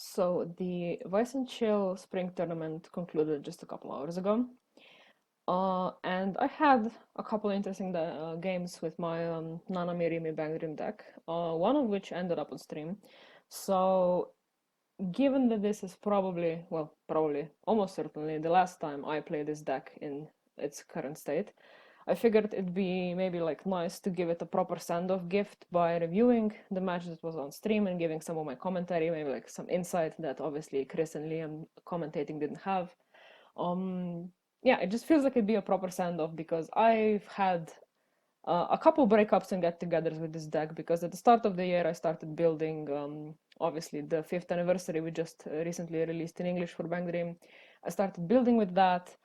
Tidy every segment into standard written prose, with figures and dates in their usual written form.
So the Weiss and Chill Spring Tournament concluded just a couple hours ago. And I had a couple interesting games with my Nanami Rimi Bang Dream deck, one of which ended up on stream. So, given that this is probably, well, probably, almost certainly the last time I play this deck in its current state, I figured it'd be maybe like nice to give it a proper send-off gift by reviewing the match that was on stream and giving some of my commentary, maybe like some insight that obviously Chris and Liam commentating didn't have. Um, yeah, it just feels like it'd be a proper send-off because I've had a couple breakups and get-togethers with this deck because at the start of the year I started building, obviously the 5th anniversary we just recently released in English for Bang Dream. I started building with that.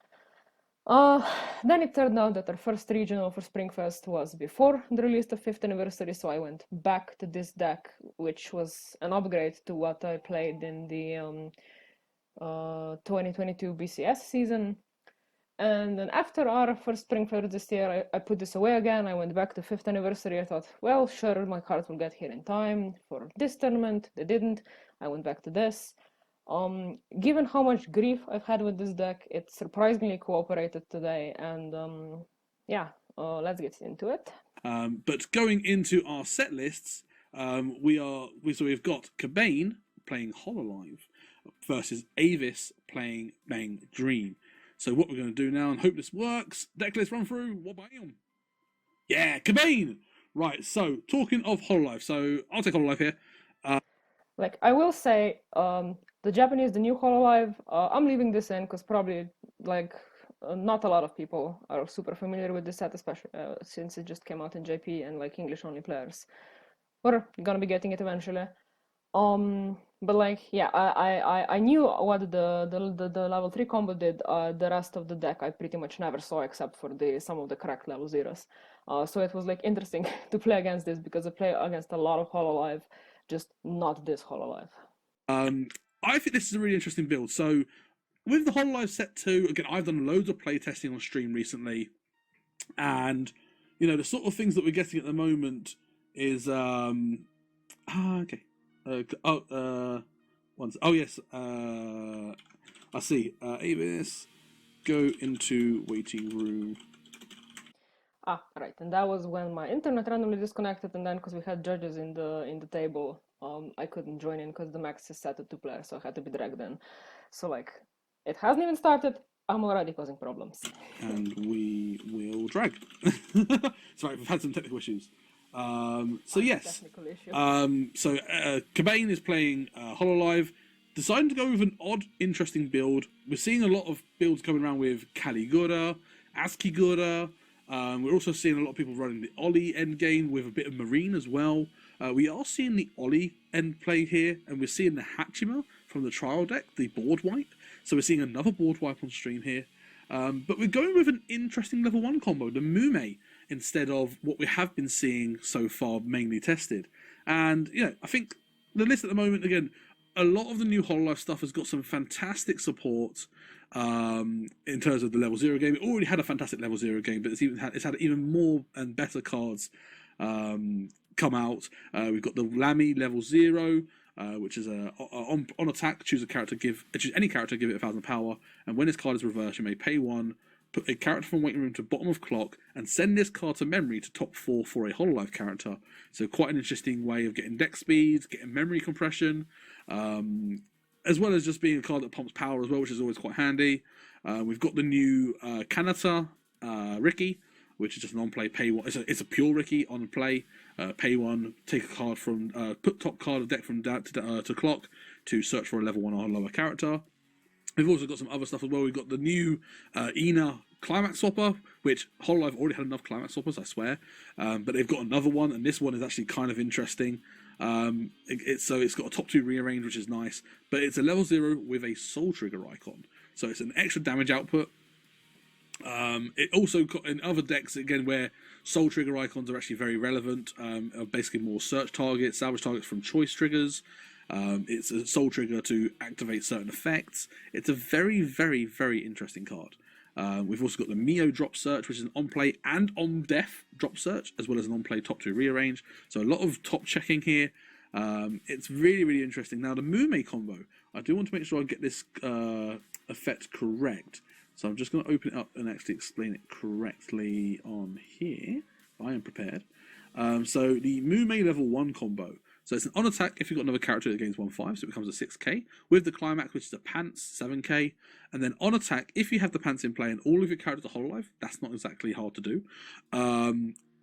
Uh, then it turned out that our first regional for Springfest was before the release of 5th anniversary, so I went back to this deck, which was an upgrade to what I played in the 2022 BCS season. And then after our first Springfest this year, I put this away again. I went back to 5th anniversary. I thought, well, sure, my cards will get here in time for this tournament. They didn't. I went back to this. Given how much grief I've had with this deck, it surprisingly cooperated today, and yeah, let's get into it. But going into our set lists, we've got Cabane playing Hololive versus Avis playing Bang Dream. So what we're going to do now, and hope this works, deck list run through, what about him? Yeah, Cabane! Right, so talking of Hololive, so I'll take Hololive here. Like, I will say, the Japanese, the new Hololive, I'm leaving this in because probably, like, not a lot of people are super familiar with this set, especially since it just came out in JP and, like, English-only players. We're gonna be getting it eventually. But like, yeah, I knew what the level 3 combo did. The rest of the deck I pretty much never saw except for some of the correct level zeros. So it was like interesting to play against this because I play against a lot of Hololive, just not this Hololive. I think this is a really interesting build. So with the Hololive set 2, again, I've done loads of playtesting on stream recently, and the sort of things that we're getting at the moment is okay. Oh yes. I see. Avis, go into waiting room. Ah, right, and that was when my internet randomly disconnected, and then because we had judges in the table, I couldn't join in because the max is set to 2 players, so I had to be dragged in. So like, it hasn't even started. I'm already causing problems. And we will drag. Sorry, we've had some technical issues. So yes. Cabane is playing Hololive, deciding to go with an odd, interesting build. We're seeing a lot of builds coming around with Caligura, Askigura. We're also seeing a lot of people running the Ollie endgame with a bit of Marine as well. We are seeing the Ollie end play here, and we're seeing the Hachima from the trial deck, the board wipe. So we're seeing another board wipe on stream here. But we're going with an interesting level 1 combo, the Mume, instead of what we have been seeing so far, mainly tested. And, I think the list at the moment, again, a lot of the new Hololive stuff has got some fantastic support in terms of the level 0 game. It already had a fantastic level 0 game, but it's had even more and better cards come out. We've got the Lamy level 0, which is on attack, choose any character, give it 1,000 power, and when this card is reversed, you may pay 1, put a character from waiting room to bottom of clock, and send this card to memory to top 4 for a Hololive character. So quite an interesting way of getting deck speeds, getting memory compression, as well as just being a card that pumps power as well, which is always quite handy. We've got the new Kanata Ricky, which is just an on-play pay 1. It's a pure Ricky on play. Pay 1, take a card from put top card of deck from to clock to search for a level 1 or lower character. We've also got some other stuff as well. We've got the new Ina Climax Swapper, which Hololive already had enough Climax Swappers, I swear. But they've got another one, and this one is actually kind of interesting. It's got a top 2 rearrange, which is nice, but it's a level 0 with a Soul Trigger icon. So it's an extra damage output. It also got in other decks, again, where Soul Trigger icons are actually very relevant, are basically more search targets, salvage targets from choice triggers. It's a Soul Trigger to activate certain effects. It's a very, very, very interesting card. We've also got the Mio Drop Search, which is an on-play and on-def drop search, as well as an on-play top 2 rearrange. So a lot of top checking here. It's really, really interesting. Now, the Mume combo, I do want to make sure I get this effect correct. So I'm just going to open it up and actually explain it correctly on here. I am prepared. So the Mume level 1 combo. So it's an on attack if you've got another character that gains 1/5, so it becomes a 6k. With the climax, which is a pants, 7k. And then on attack, if you have the pants in play and all of your characters are hololive, that's not exactly hard to do.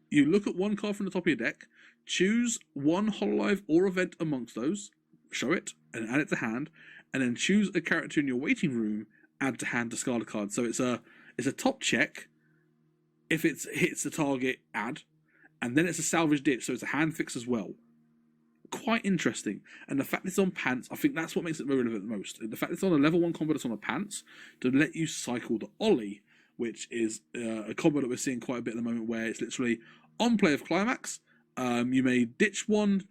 You look at one card from the top of your deck, choose one hololive or event amongst those, show it, and add it to hand, and then choose a character in your waiting room, add to hand, discard a card. So it's a top check. If it hits the target, add, and then it's a salvage ditch, so it's a hand fix as well. Quite interesting, and the fact it's on pants, I think that's what makes it relevant the most. The fact it's on a level 1 combo that's on a pants to let you cycle the Ollie, which is a combo that we're seeing quite a bit at the moment, where it's literally on play of climax. You may ditch one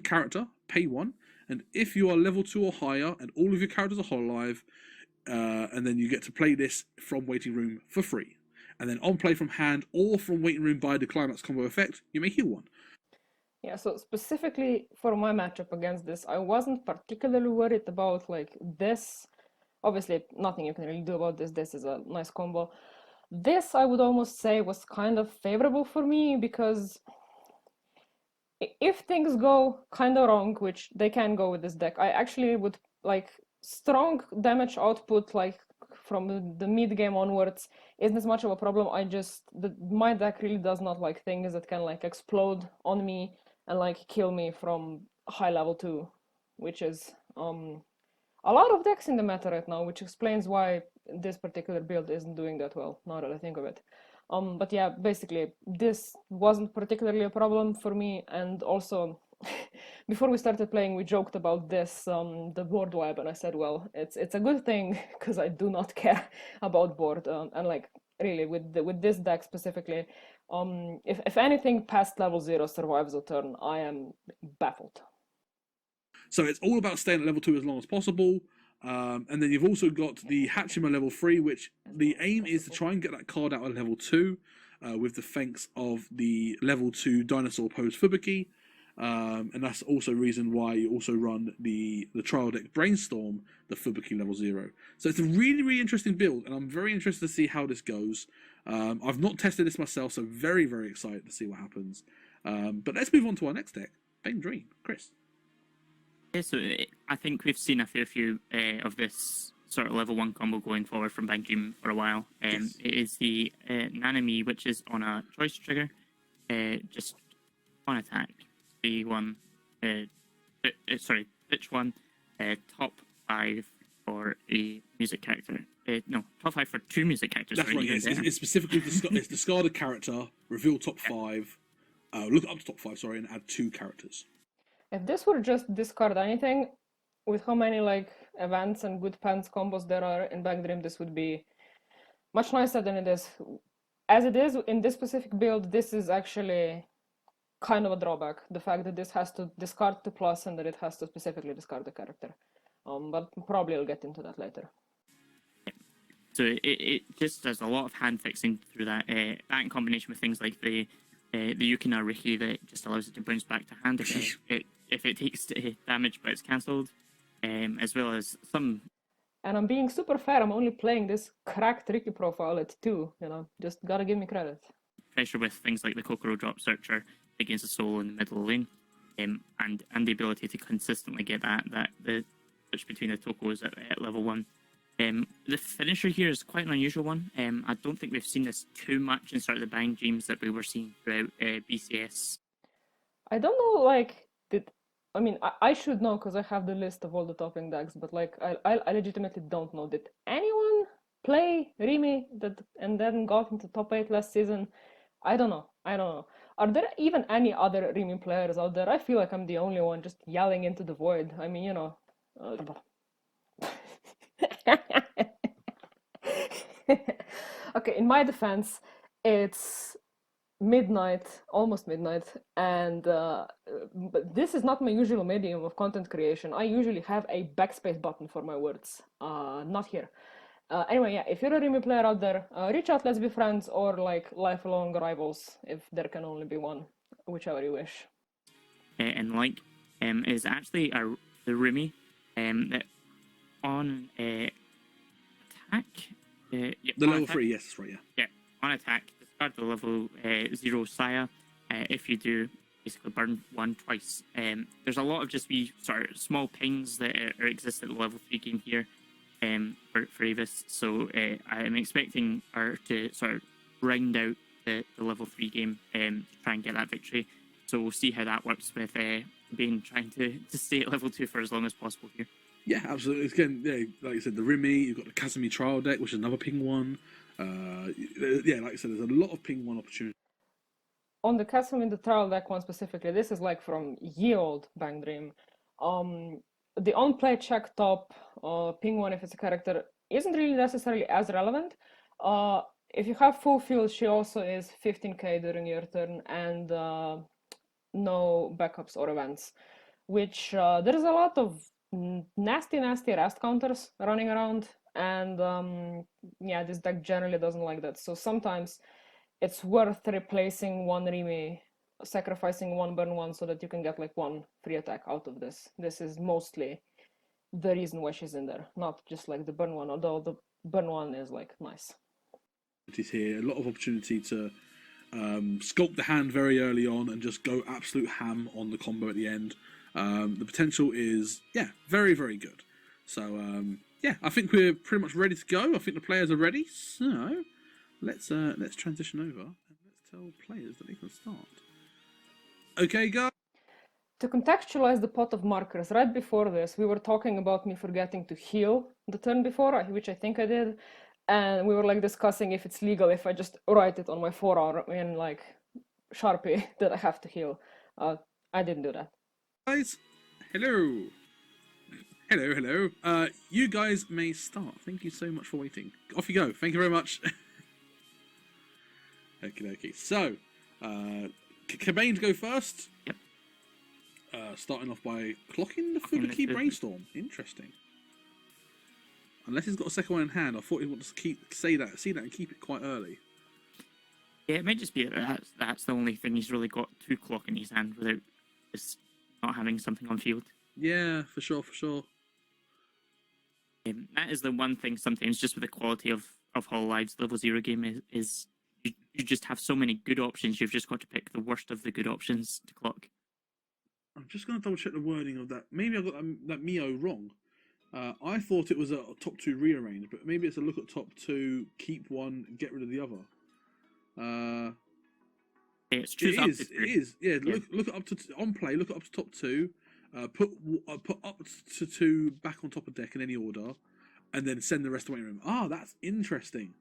character, pay 1, and if you are level 2 or higher and all of your characters are hololive, and then you get to play this from waiting room for free. And then on play from hand or from waiting room by the climax combo effect, you may heal 1. Yeah, so specifically for my matchup against this, I wasn't particularly worried about like this. Obviously, nothing you can really do about this. This is a nice combo. This, I would almost say, was kind of favorable for me because if things go kind of wrong, which they can go with this deck, I actually would like strong damage output like from the mid game onwards isn't as much of a problem. My deck really does not like things that can like explode on me and like kill me from high level 2, which is a lot of decks in the meta right now, which explains why this particular build isn't doing that well, now that I think of it. But yeah, basically, this wasn't particularly a problem for me, and also, before we started playing, we joked about this, the board wipe, and I said, well, it's a good thing, because I do not care about board, and like, really, with this deck specifically, if anything past level 0 survives a turn, I am baffled. So it's all about staying at level 2 as long as possible. And then you've also got the Hachima level 3, which the aim is to try and get that card out of level 2 with the thanks of the level 2 dinosaur pose Fubuki. And that's also a reason why you also run the trial deck Brainstorm, the Fubuki level 0. So it's a really, really interesting build, and I'm very interested to see how this goes. I've not tested this myself, so very, very excited to see what happens. But let's move on to our next deck, Bandori. Chris. Yeah, so I think we've seen a fair few of this sort of level 1 combo going forward from Bandori for a while. Yes. It is the Nanami, which is on a choice trigger, just on attack. Be one, pitch 1, top 5 for a music character. No, top 5 for 2 music characters. That's right, yes. It's specifically it's discard a character, reveal top 5, look up to top 5, sorry, and add 2 characters. If this were just discard anything, with how many like events and good pants combos there are in Bandori, this would be much nicer than it is. As it is in this specific build, this is actually kind of a drawback. The fact that this has to discard 2+ and that it has to specifically discard the character. But probably I'll get into that later. So it just does a lot of hand fixing through that. That in combination with things like the Yukina Riki that just allows it to bounce back to hand if it takes damage but it's cancelled, as well as some. And I'm being super fair. I'm only playing this cracked Riki profile at 2. Just gotta give me credit. Pressure with things like the Kokoro Drop Searcher against the soul in the middle lane, and the ability to consistently get the switch between the Tokos at level 1. The finisher here is quite an unusual one. I don't think we've seen this too much in sort of the bang dreams that we were seeing throughout BCS. I don't know, like, I should know because I have the list of all the topping decks, but like, I legitimately don't know. Did anyone play Rimi and then got into top 8 last season? I don't know. Are there even any other Rimi players out there? I feel like I'm the only one just yelling into the void. I mean, Okay, in my defense, it's midnight, almost midnight, and but this is not my usual medium of content creation. I usually have a backspace button for my words, not here. Anyway, yeah, if you're a Rimi player out there, reach out, let's be friends, or like lifelong rivals, if there can only be one, whichever you wish. And like is actually the Rimi that on attack. Yeah, The on level attack, 3, yes, that's right, yeah. Yeah, on attack, discard the level 0 Saya. If you do, basically burn 1 twice. There's a lot of just wee sort of small pings that exist at the level 3 game here for Avis. So I'm expecting her to sort of round out the level 3 game to try and get that victory. So we'll see how that works with Bane trying to stay at level 2 for as long as possible here. Yeah, absolutely. Again, yeah, like you said, the Rimi, you've got the Casimir trial deck, which is another ping 1. Yeah, like I said, there's a lot of ping 1 opportunities. On the Castle in the Trial deck one specifically, this is like from ye old Bang Dream. The on-play check top ping 1 if it's a character isn't really necessarily as relevant. If you have full field, she also is 15k during your turn and no backups or events, which there's a lot of nasty rest counters running around, and yeah, this deck generally doesn't like that. So sometimes it's worth replacing one Rimi, sacrificing one burn 1 so that you can get like 1 free attack out of this. This is mostly the reason why she's in there, not just like the burn 1, although the burn 1 is like nice. Here, a lot of opportunity to sculpt the hand very early on and just go absolute ham on the combo at the end. The potential is, yeah, very, very good. So, yeah, I think we're pretty much ready to go. I think the players are ready. So, let's transition over and let's tell players that they can start. Okay, guys. To contextualize the pot of markers, right before this, we were talking about me forgetting to heal the turn before, which I think I did. And we were like discussing if it's legal if I just write it on my forearm in like Sharpie that I have to heal. I didn't do that. Guys, hello. Hello. You guys may start. Thank you so much for waiting. Off you go. Thank you very much. Okay. So, Cabane to go first. Yep. Starting off by clocking the Fubuki Brainstorm. Interesting. Unless he's got a second one in hand, I thought he'd want to see that and keep it quite early. Yeah, it might just be that that's the only thing he's really got to clock in his hand without just not having something on field. Yeah, for sure. That is the one thing sometimes just with the quality of Hololive's level 0 game is you just have so many good options, you've just got to pick the worst of the good options to clock. I'm just going to double check the wording of that. Maybe I got that Mio wrong. I thought it was a top 2 rearrange, but maybe it's a look at top 2, keep 1, and get rid of the other. It's choose up to 2. It is. Yeah, look up to on play. Look up to top 2. Put up to 2 back on top of deck in any order, and then send the rest away room. That's interesting.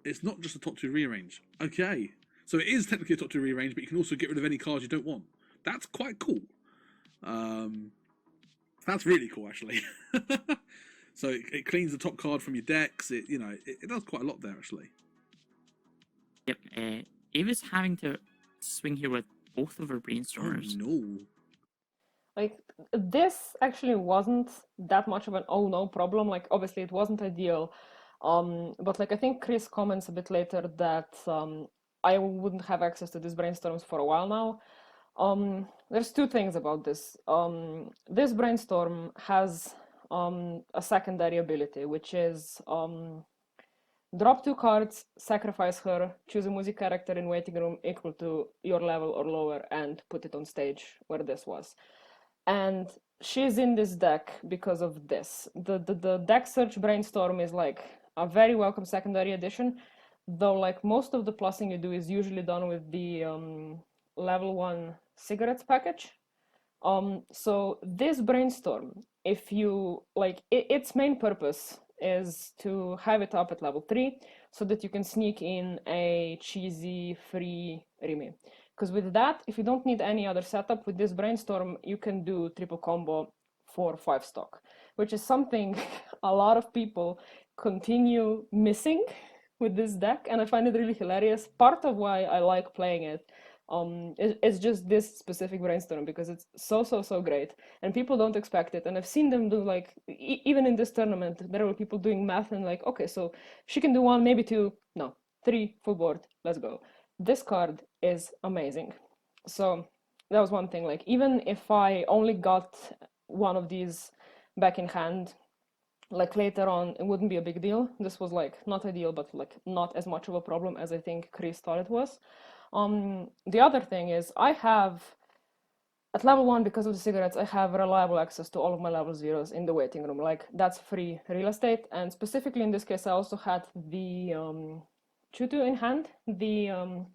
It's not just a top 2 rearrange. Okay, so it is technically a top 2 rearrange, but you can also get rid of any cards you don't want. That's quite cool. That's really cool, actually. So it cleans the top card from your decks. It does quite a lot there, actually. Yep. Ava's having to swing here with both of her brainstorms. Oh no. Like, this actually wasn't that much of an oh no problem. Like, obviously it wasn't ideal. But like I think Chris comments a bit later that I wouldn't have access to these brainstorms for a while now. There's 2 things about this. This brainstorm has a secondary ability, which is drop 2 cards, sacrifice her, choose a music character in waiting room equal to your level or lower, and put it on stage where this was. And she's in this deck because of this. The deck search brainstorm is like a very welcome secondary addition, though like most of the plussing you do is usually done with the level 1 cigarettes package. So this brainstorm, if you like, its main purpose is to have it up at level 3 so that you can sneak in a cheesy free Rimi. Because with that, if you don't need any other setup with this brainstorm, you can do triple combo for 5 stock, which is something a lot of people continue missing with this deck, and I find it really hilarious. Part of why I like playing it it's just this specific brainstorm because it's so great and people don't expect it. And I've seen them do like even in this tournament there were people doing math and like, okay, so she can do 1, maybe 2, no, 3 full board, let's go. This card is amazing. So that was one thing. Like, even if I only got one of these back in hand, like later on, it wouldn't be a big deal. This was like not ideal, but like not as much of a problem as I think Chris thought it was. The other thing is I have at level 1, because of the cigarettes, I have reliable access to all of my level 0s in the waiting room. Like, that's free real estate. And specifically in this case, I also had the Chutu in hand, the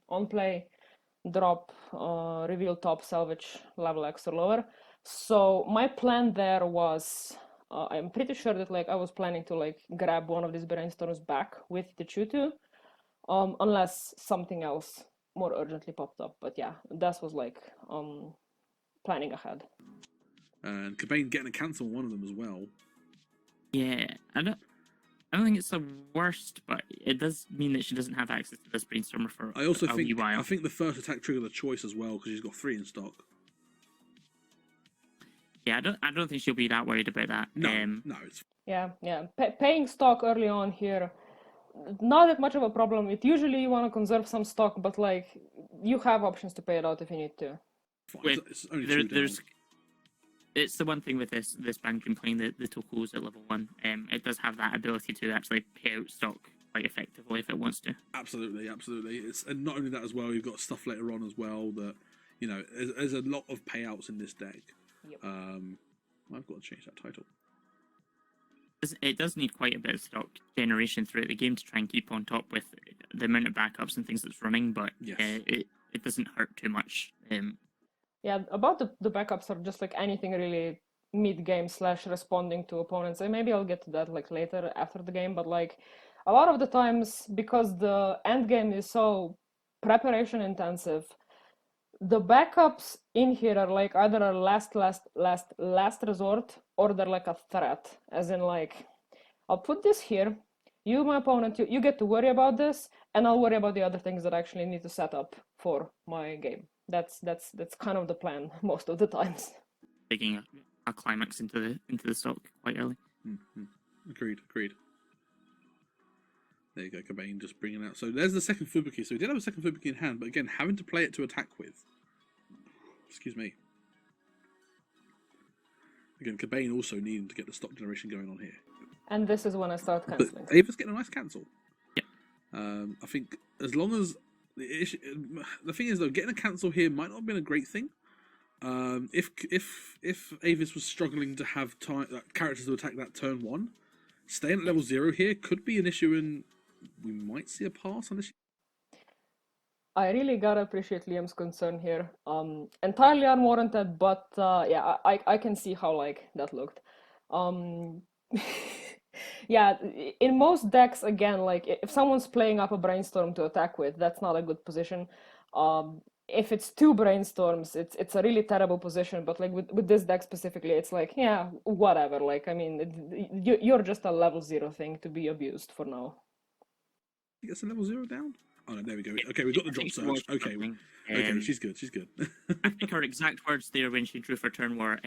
on-play drop reveal top salvage level X or lower. So my plan there was, I'm pretty sure that like I was planning to like grab one of these brainstorms back with the Chutu, unless something else more urgently popped up. But yeah, that was like planning ahead. And Cobain getting a cancel on one of them as well. Yeah, I don't think it's the worst, but it does mean that she doesn't have access to this brainstormer for I also a think wee while. I think the first attack triggered the choice as well because she's got 3 in stock. Yeah, I don't think she'll be that worried about that. No, it's Yeah. Paying stock early on here, not that much of a problem. It usually you want to conserve some stock, but like you have options to pay it out if you need to. fine. It's only 2 down. It's the one thing with this bank and playing the tokos at level 1. It does have that ability to actually pay out stock quite effectively if it wants to. Absolutely. And not only that as well, you've got stuff later on as well that, you know, there's a lot of payouts in this deck. Yep. I've got to change that title. It does need quite a bit of stock generation throughout the game to try and keep on top with the amount of backups and things that's running, but Yes. It doesn't hurt too much. Yeah, about the backups are just like anything really mid-game / responding to opponents. And maybe I'll get to that like later after the game, but like a lot of the times, because the end game is so preparation intensive, the backups in here are like either a last resort, or they're like a threat, as in like, I'll put this here, you, my opponent, you get to worry about this, and I'll worry about the other things that I actually need to set up for my game. That's kind of the plan most of the times. Taking a climax into the stock quite early. Mm-hmm. Agreed. There you go, Cobain just bringing out. So there's the second Fubuki. So we did have a second Fubuki in hand, but again, having to play it to attack with. Excuse me. Again, Cobain also needing to get the stock generation going on here. And this is when I start cancelling. But Ava's getting a nice cancel. Yeah. I think as long as the thing is though, getting a cancel here might not have been a great thing. If Avis was struggling to have characters to attack that turn 1, staying at level 0 here could be an issue, and we might see a pass on this. I really gotta appreciate Liam's concern here. Entirely unwarranted, but yeah, I can see how like that looked. Yeah, in most decks, again, like if someone's playing up a brainstorm to attack with, that's not a good position. If it's 2 brainstorms, it's a really terrible position. But like with this deck specifically, it's like, yeah, whatever. Like, I mean, you're just a level 0 thing to be abused for now. He gets a level 0 down. Oh no, there we go. Okay, we've got the drop surge. Okay, she's good. I think her exact words there when she drew for turn were,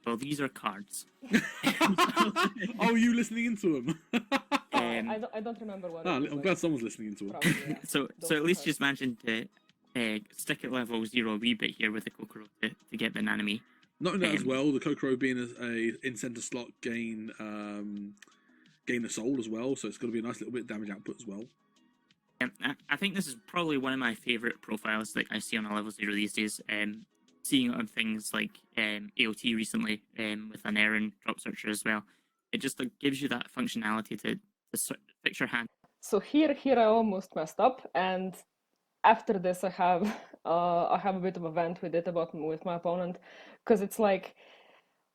well, these are cards. Oh, you listening into them? I don't remember what. I'm glad someone's listening into them. Yeah. So at least she's managed to stick at level 0 a wee bit here with the Kokoro to get the Nanami. Not only that as well, the Kokoro being a in center slot gain the soul as well, so it's going to be a nice little bit of damage output as well. I think this is probably one of my favorite profiles that I see on a level 0 these days. Seeing it on things like AOT recently with an Aaron drop searcher as well. It just like gives you that functionality to fix your hand. So here I almost messed up, and after this I have a bit of a vent with my opponent, because it's like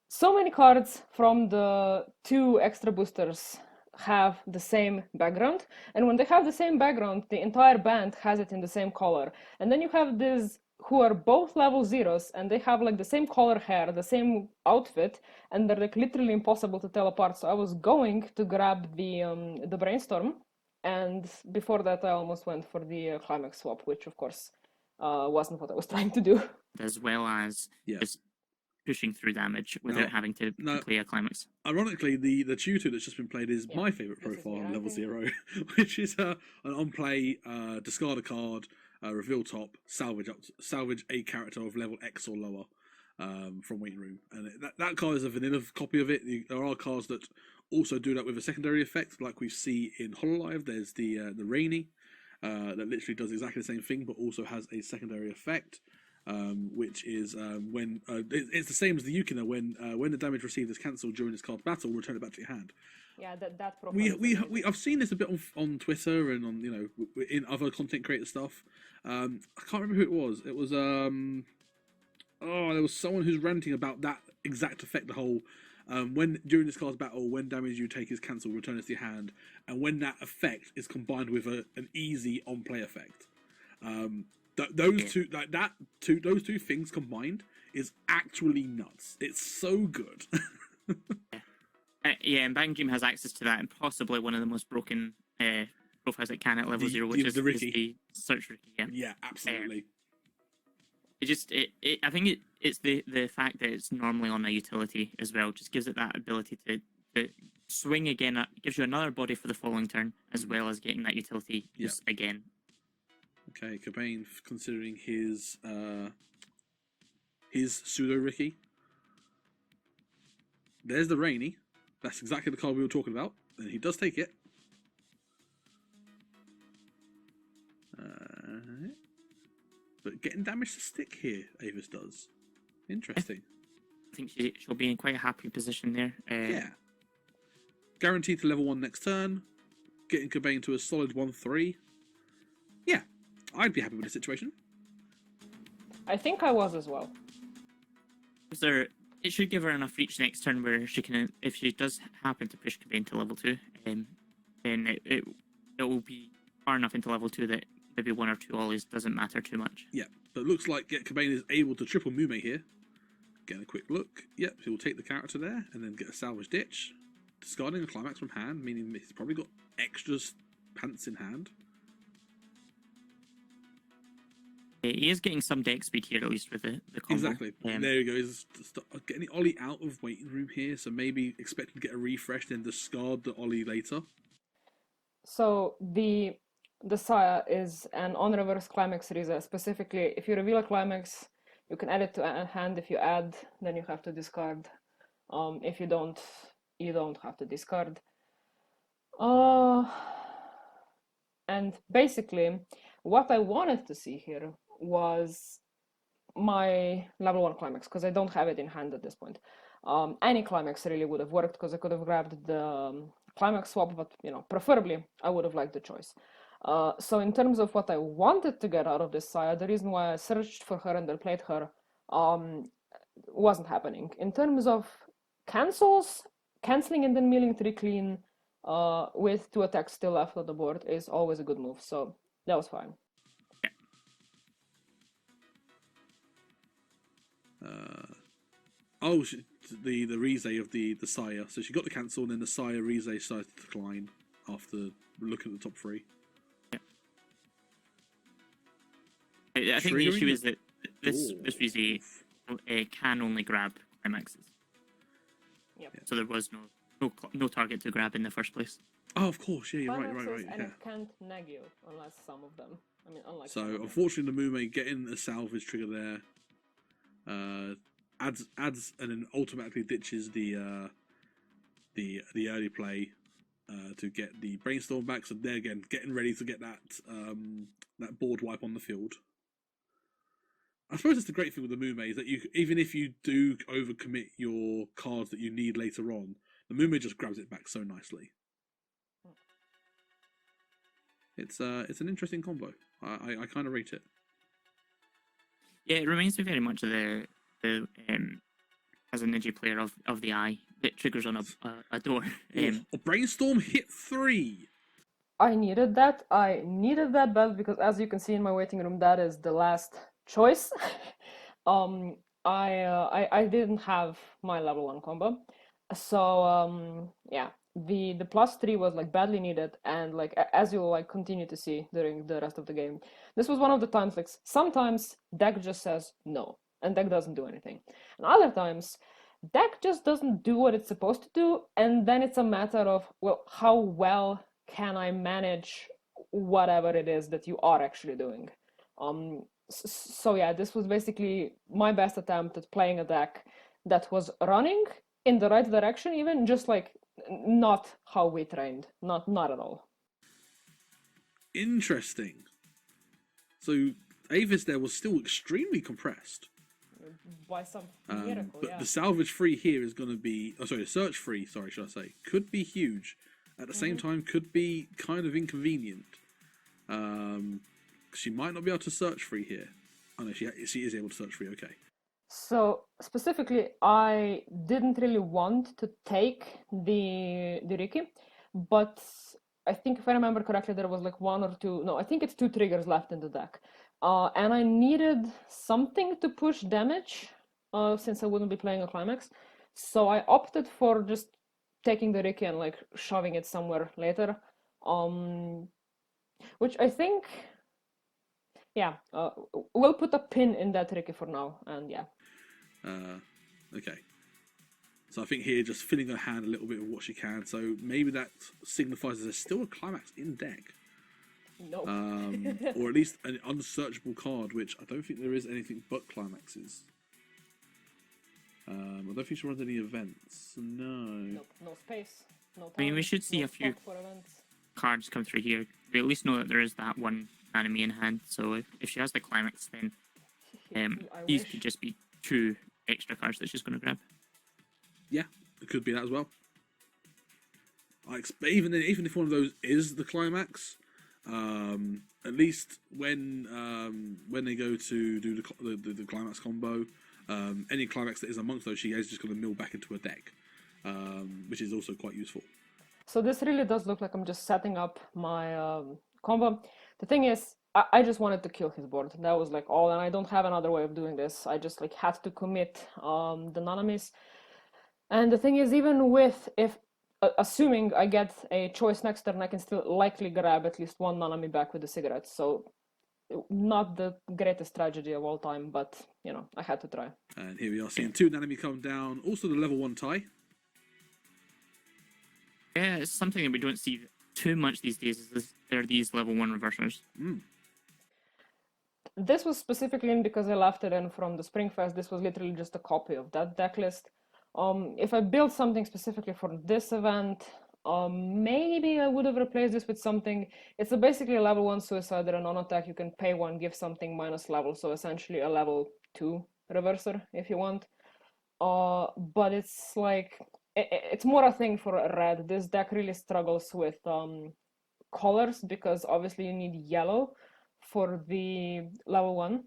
so many cards from the 2 extra boosters have the same background, and when they have the same background, the entire band has it in the same color, and then you have these who are both level 0s, and they have like the same color hair, the same outfit, and they're like literally impossible to tell apart. So I was going to grab the brainstorm, and before that I almost went for the climax swap, which of course wasn't what I was trying to do. As well as just pushing through damage without having to play a climax. Ironically, the tutor that's just been played is my favourite profile on level 0, which is an on-play, discard a card, reveal top, salvage a character of level X or lower from Waiting Room, and that card is a vanilla copy of it. There are cards that also do that with a secondary effect, like we see in HOLolive. There's the Rainy that literally does exactly the same thing, but also has a secondary effect. Which is when it's the same as the Yukina. When the damage received is cancelled during this card's battle, return it back to your hand. Yeah, that profile. I've seen this a bit on Twitter and on in other content creator stuff. I can't remember who it was. It was there was someone who's ranting about that exact effect. The whole when during this card's battle, when damage you take is cancelled, return it to your hand, and when that effect is combined with an easy on play effect. Those two things combined is actually nuts. It's so good. And Bang Dream has access to that, and possibly one of the most broken profiles it can at level 0, which is the Search Ricky. Yeah, absolutely. I think it's the fact that it's normally on a utility as well, just gives it that ability to swing again. It gives you another body for the following turn, as well as getting that utility use again. Okay, Cobain considering his pseudo Ricky. There's the Rainy. That's exactly the card we were talking about, and he does take it. But getting damage to stick here, Avis does. Interesting. I think she'll be in quite a happy position there. Yeah. Guaranteed to level 1 next turn. Getting Cobain to a solid 1/3. Yeah, I'd be happy with the situation. I think I was as well. It should give her enough reach next turn where she can, if she does happen to push Cobain to level 2, then it will be far enough into level 2 that maybe 1 or 2 Ollies doesn't matter too much. Yeah, but it looks like Cobain is able to triple Mume here. Getting a quick look. Yep, he will take the character there and then get a salvage ditch. Discarding a climax from hand, meaning he's probably got extra pants in hand. He is getting some deck speed here, at least with the combo. Exactly. There you go. He's getting the Ollie out of Waiting Room here, so maybe expecting to get a refresh, then discard the Ollie later. So the Saya is an on-reverse climax reset. Specifically, if you reveal a climax, you can add it to a hand. If you add, then you have to discard. If you don't, you don't have to discard. And basically, what I wanted to see here was my level 1 climax, because I don't have it in hand at this point. Any climax really would have worked, because I could have grabbed the climax swap, but preferably I would have liked the choice. So in terms of what I wanted to get out of this Saya, the reason why I searched for her and then played her wasn't happening. In terms of canceling and then milling 3 clean with 2 attacks still left on the board is always a good move, so that was fine. The Rize of the Saya. So she got the cancel, and then the Saya Rize started to decline after looking at the top 3. I think the issue is that this Rize can only grab climaxes. Yep. So there was no target to grab in the first place. Oh, of course, yeah, you're right. And it can't neg you unless some of them. I mean, unlike. So unfortunately, the Mume getting a salvage trigger there adds and then automatically ditches the early play to get the brainstorm back. So they're again getting ready to get that board wipe on the field. I suppose it's the great thing with the Mume is that even if you do overcommit your cards that you need later on, the Mume just grabs it back so nicely. It's an interesting combo. I kind of rate it. Yeah, it reminds me very much of the as a ninja player of the eye that triggers on a door. A brainstorm hit 3. I needed that. I needed that belt because, as you can see in my waiting room, that is the last choice. I didn't have my level 1 combo, so yeah, the +3 was like badly needed, and like as you'll like continue to see during the rest of the game, this was one of the times like sometimes deck just says no and deck doesn't do anything, and other times deck just doesn't do what it's supposed to do, and then it's a matter of, well, how well can I manage whatever it is that you are actually doing. So yeah, this was basically my best attempt at playing a deck that was running in the right direction, even just like not how we trained, not at all. Interesting. So Avis there was still extremely compressed. By some miracle, But yeah. the salvage free here is going to be, the search free, sorry, should I say, could be huge. At the same time, could be kind of inconvenient. She might not be able to search free here. Oh no, she is able to search free, okay. So specifically, I didn't really want to take the Riki, but I think if I remember correctly, there was like one or two. No, I think it's two triggers left in the deck, and I needed something to push damage, since I wouldn't be playing a climax. So I opted for just taking the Riki and like shoving it somewhere later, which I think, yeah, we'll put a pin in that Riki for now, and yeah. Okay. So I think here just filling her hand a little bit with what she can. So maybe that signifies there's still a climax in deck. No. Or at least an unsearchable card, which I don't think there is anything but climaxes. I don't think she runs any events. No. Nope, no space. No time, I mean, we should see no a few spot for events. cards come through here. We at least know that there is that one enemy in hand. So if she has the climax, then I these wish. could just be 2 extra cards that she's going to grab. Yeah, it could be that as well. Even if one of those is the climax, at least when they go to do the climax combo, any climax that is amongst those, she is just going to mill back into a deck, which is also quite useful. So this really does look like I'm just setting up my combo. The thing is, I just wanted to kill his board. That was like all, and I don't have another way of doing this. I just like had to commit the Nanamis. And the thing is, even with assuming I get a choice next turn, I can still likely grab at least one Nanami back with the cigarettes. So not the greatest tragedy of all time, but you know, I had to try. And here we are seeing 2 Nanami come down. Also the level 1 tie. Yeah, it's something that we don't see too much these days. There are these level 1 reversers. This was specifically in because I left it in from the Springfest. This was literally just a copy of that deck list. If I built something specifically for this event, maybe I would have replaced this with something. It's basically a level 1 Suicider, and on attack you can pay 1, give something minus level, so essentially a level 2 reverser if you want. But it's like, it's more a thing for red. This deck really struggles with colors because obviously you need yellow for the level 1,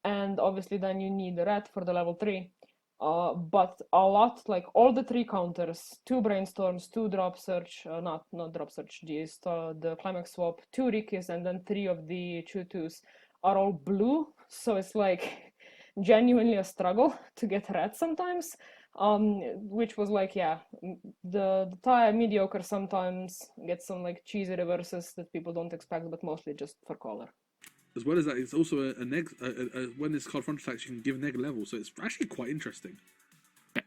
and obviously then you need red for the level 3. But a lot, like all the 3 counters, 2 brainstorms, 2 drop search, not drop search, geez, the climax swap, 2 rikis, and then 3 of the choo-choos are all blue. So it's like genuinely a struggle to get red sometimes. Which was like, yeah, the tie mediocre sometimes gets some like cheesy reverses that people don't expect, but mostly just for color. As well as that, it's also a neg. When this card front attacks, you can give neg level, so it's actually quite interesting. Yeah.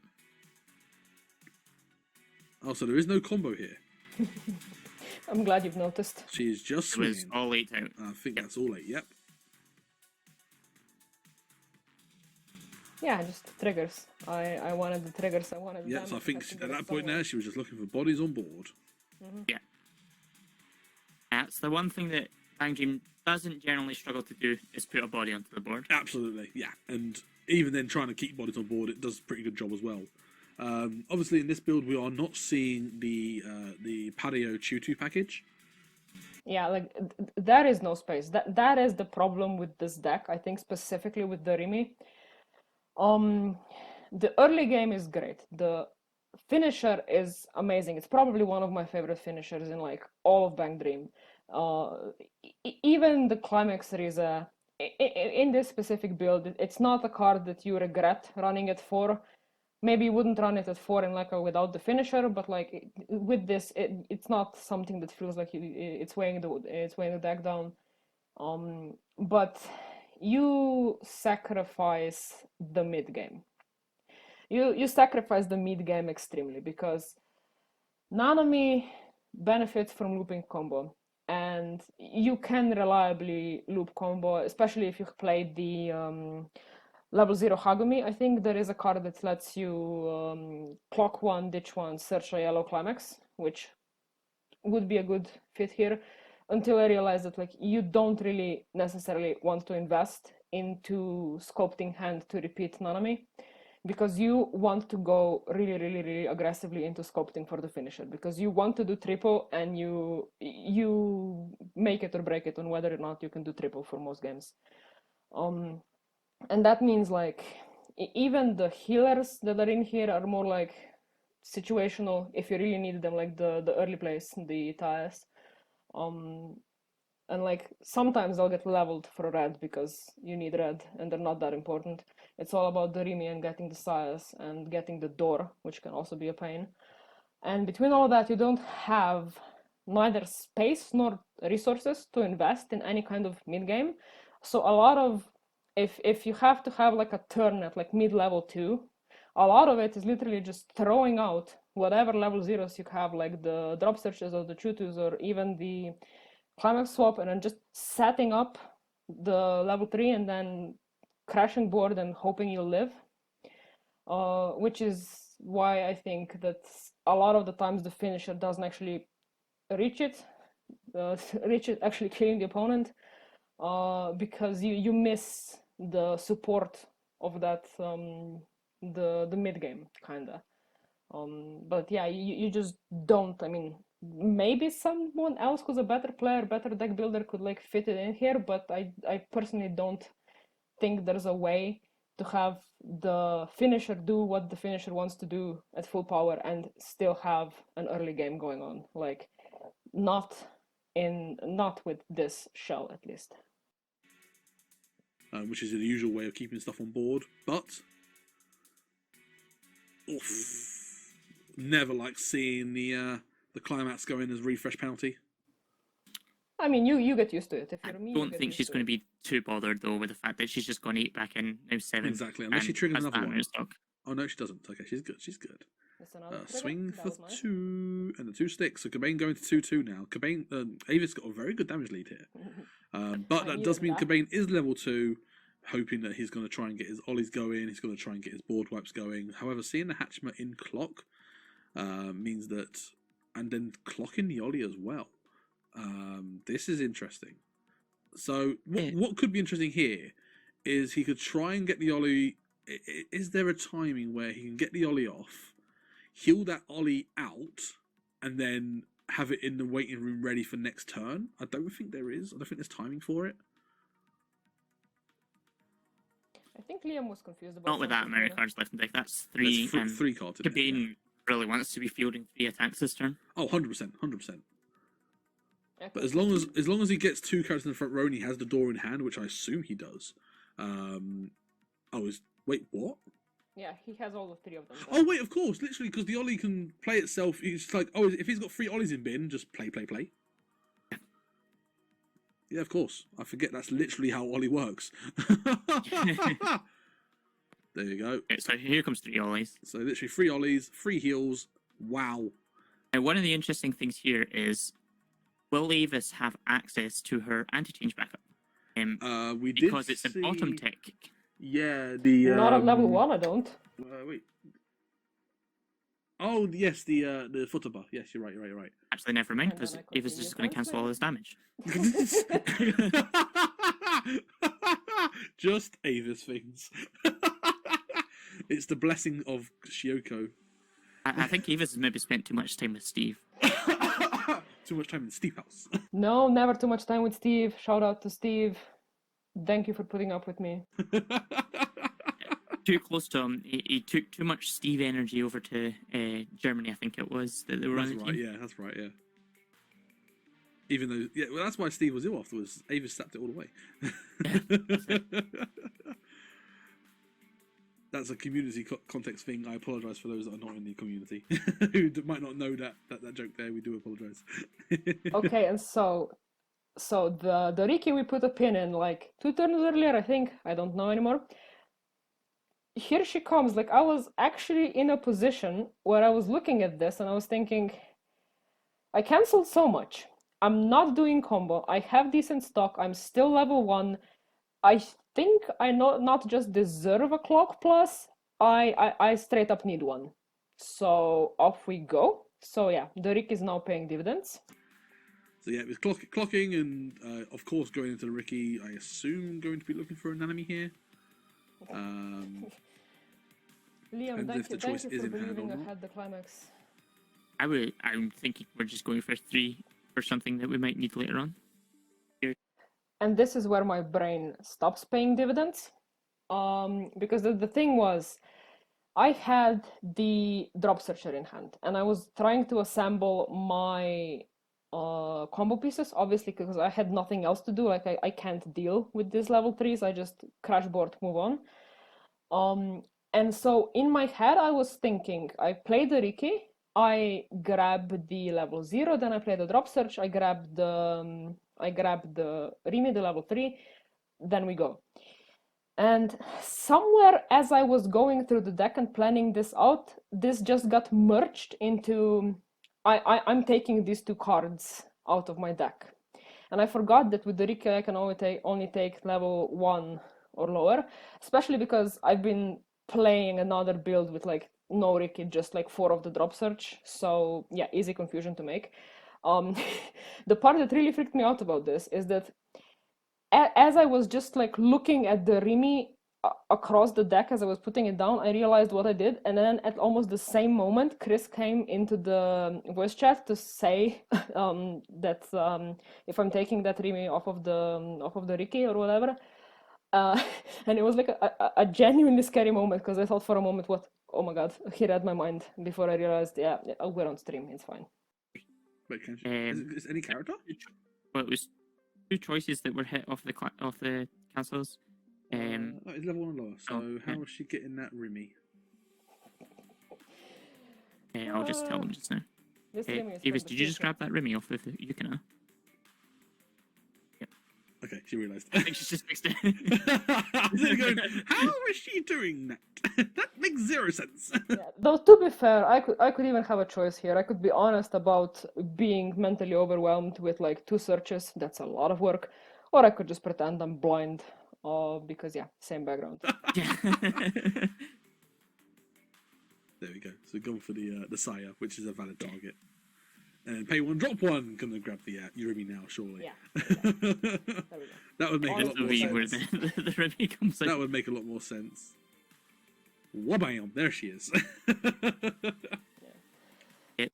Oh, so there is no combo here. I'm glad you've noticed. She is just It was swinging. all 8 out. I think that's all 8. Yep. Yeah, just triggers. I wanted the triggers. I wanted. Yeah. So I think at that point now, she was just looking for bodies on board. Yeah. That's the one thing that Bang Dream doesn't generally struggle to do, is put a body onto the board. Absolutely, yeah. And even then, trying to keep bodies on board, it does a pretty good job as well. Obviously, in this build, we are not seeing the patio Choo-Choo package. Yeah, like there is no space. That is the problem with this deck. I think specifically with the Rimi. The early game is great. The finisher is amazing. It's probably one of my favorite finishers in like all of Bang Dream. Even the climax Riza in this specific build, it's not a card that you regret running it for. Maybe you wouldn't run it at 4 in like without the finisher, but like with this, it's not something that feels like it's weighing the deck down. But you sacrifice the mid game. You sacrifice the mid game extremely because Nanami benefits from looping combo, and you can reliably loop combo, especially if you play the level 0 Hagumi. I think there is a card that lets you clock one, ditch one, search a yellow climax, which would be a good fit here, until I realized that like you don't really necessarily want to invest into sculpting hand to repeat Nanami, because you want to go really, really, really aggressively into sculpting for the finisher, because you want to do triple and you make it or break it on whether or not you can do triple for most games. And that means like even the healers that are in here are more like situational if you really need them, like the early plays, the Tayas. And like sometimes they'll get leveled for red because you need red and they're not that important. It's all about the Rimi and getting the Sayas and getting the door, which can also be a pain. And between all that, you don't have neither space nor resources to invest in any kind of mid game. So a lot of if you have to have like a turn at like mid-level 2, a lot of it is literally just throwing out whatever level zeros you have, like the drop searches or the chutus or even the climax swap, and then just setting up the level 3 and then crashing board and hoping you'll live. Which is why I think that a lot of the times the finisher doesn't actually reach it, actually killing the opponent, because you miss the support of that the mid game kinda. But yeah, you just don't. I mean, maybe someone else who's a better player, better deck builder could like fit it in here, but I personally don't think there's a way to have the finisher do what the finisher wants to do at full power and still have an early game going on. Like, not with this shell at least. Which is the usual way of keeping stuff on board, but never like seeing the climax go in as refresh penalty. I mean, you get used to it. If I you're me, don't think she's going to be too bothered though with the fact that she's just going 8 back in now 7. Exactly, unless she triggers another one. Stock. Oh no, she doesn't. Okay, she's good. She's good. Swing for nice. 2 and the 2 sticks. So Cobain going to 2-2 now. Cobain, Avis got a very good damage lead here, but that does mean Cobain is level 2, hoping that he's going to try and get his Ollies going. He's going to try and get his board wipes going. However, seeing the Hatchma in clock means that, and then clocking the Ollie as well. This is interesting. So what could be interesting here is he could try and get the Ollie. Is there a timing where he can get the Ollie off, heal that Ollie out, and then have it in the waiting room ready for next turn? I don't think there is. I don't think there's timing for it. I think Liam was confused about. Not with that amount of cards left in deck. That's 3. That's 3 cards. Cobain really wants to be fielding 3 attacks this turn. Oh, 100%, 100%. But as long as he gets 2 cards in the front row and he has the door in hand, which I assume he does. Wait, what? Yeah, he has all the 3 of them. Oh wait, of course, literally, because the Ollie can play itself. It's like, oh, if he's got 3 Ollies in bin, just play. Yeah, of course. I forget that's literally how Ollie works. There you go. Okay, so here comes 3 Ollies. So literally 3 Ollies, 3 heals. Wow. Now, one of the interesting things here is, will Avis have access to her anti-change backup? We did because it's an autumn tech. Yeah, not at level 1, I don't. Wait. Oh yes, the footer bar. Yes, you're right. Actually, never mind, because Avis is just going to cancel all his damage. Just Avis things. It's the blessing of Shioko. I think Avis has maybe spent too much time with Steve. Too much time in Steve house. No, never too much time with Steve. Shout out to Steve. Thank you for putting up with me. Too close to him. He took too much Steve energy over to Germany, I think it was, that they were on the team. Yeah, that's right, yeah. Even though, yeah, well, that's why Steve was ill afterwards. Avis slapped it all away. That's a community context thing. I apologise for those that are not in the community who might not know that joke there. We do apologise. Okay, and so the Riki we put a pin in like 2 turns earlier, I think. I don't know anymore. Here she comes. Like, I was actually in a position where I was looking at this and I was thinking, I cancelled so much. I'm not doing combo. I have decent stock. I'm still level 1. I think I not just deserve a clock plus, I straight up need one. So off we go. So yeah, the Rick is now paying dividends. So yeah, with clocking and of course going into the Ricky, I assume going to be looking for an enemy here. Liam, Depends if the thank choice you is for in hand or believing not. I had the climax. I'm thinking we're just going for 3 for something that we might need later on. And this is where my brain stops paying dividends. Because the thing was, I had the drop searcher in hand, and I was trying to assemble my combo pieces, obviously, because I had nothing else to do. Like, I can't deal with these level 3s, I just crash board, move on. And so in my head, I was thinking, I play the Ricky, I grab the level 0, then I play the drop search, I grab the Rimi, the level 3, then we go. And somewhere as I was going through the deck and planning this out, this just got merged into I'm taking these 2 cards out of my deck. And I forgot that with the Ricky I can only take level 1 or lower, especially because I've been playing another build with like no Ricky, just like 4 of the drop search. So yeah, easy confusion to make. The part that really freaked me out about this is that as I was just like looking at the Rimi across the deck as I was putting it down, I realized what I did, and then at almost the same moment, Chris came into the voice chat to say that if I'm taking that Rimi off of the Ricky or whatever, and it was like a genuinely scary moment because I thought for a moment, what? Oh my god, he read my mind before I realized, yeah, we're on stream, it's fine. Wait, is any character? Well, it was 2 choices that were hit off the castles. It's level 1 lower. So how yeah. is she getting that Rimi? I'll just tell them just now. This Rimi is Davis, from the did you just future. grab that Rimi off of the Yukina? Okay, she realised. I think she's just fixed it. Going, how is she doing that? That makes 0 sense. Yeah, though to be fair, I could even have a choice here. I could be honest about being mentally overwhelmed with like 2 searches. That's a lot of work. Or I could just pretend I'm blind. Because yeah, same background. Yeah. There we go. So go for the Saya, which is a valid target. And pay 1, drop 1. Gonna grab the Rimi now, surely. Yeah. There we go. That would make a lot more where sense. the Rimi comes out. That would make a lot more sense. Wabam! There she is.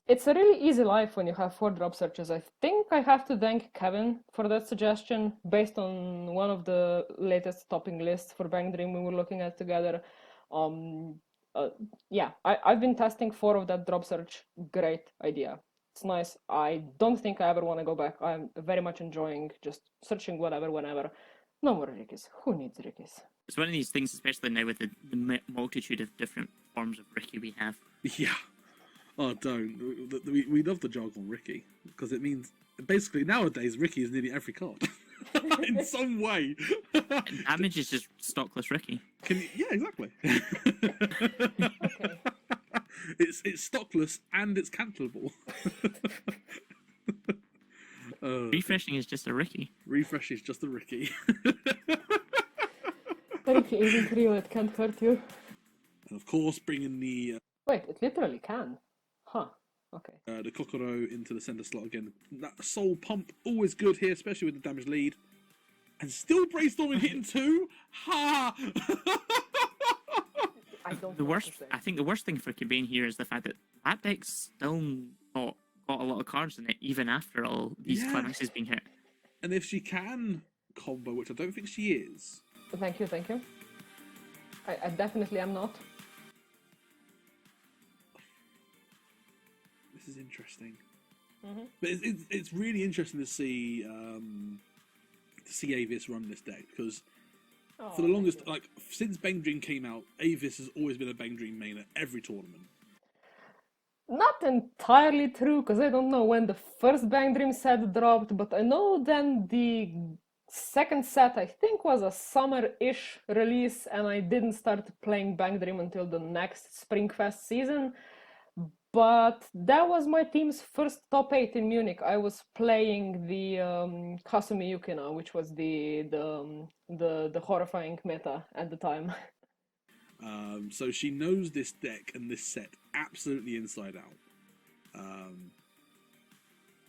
It's a really easy life when you have 4 drop searches. I think I have to thank Kevin for that suggestion based on one of the latest topping lists for Bang Dream we were looking at together. Yeah, I've been testing 4 of that drop search. Great idea. It's nice. I don't think I ever want to go back. I'm very much enjoying just searching whatever, whenever. No more Rickies. Who needs Rickies? It's one of these things, especially now with the multitude of different forms of Ricky we have. Yeah. Oh, don't. We love the jargon Ricky because it means basically nowadays Ricky is nearly every card in some way. Damage is just stockless Ricky. Yeah, exactly. Okay. It's stockless and it's cancelable. Refreshing is just a Ricky. Refresh is just a Ricky. Ricky isn't real. It can't hurt you. And of course, bringing the Wait, it literally can. Huh. Okay. the Kokoro into the center slot again. That soul pump always good here, especially with the damage lead. And still brainstorming hitting 2. Ha! I don't The know what worst, to say. I think the worst thing for Cabane here is the fact that that deck's still got a lot of cards in it, even after all these climaxes being hit. And if she can combo, which I don't think she is. Thank you, thank you. I definitely am not. This is interesting. Mm-hmm. But it's really interesting to see Avis run this deck because for the longest, like since Bang Dream came out, Avis has always been a Bang Dream main at every tournament. Not entirely true, because I don't know when the first Bang Dream set dropped, but I know then the second set I think was a summer-ish release, and I didn't start playing Bang Dream until the next Springfest season. but that was my team's first top 8 in Munich. I was playing the Kasumi Yukina, which was the horrifying meta at the time. So she knows this deck and this set absolutely inside out.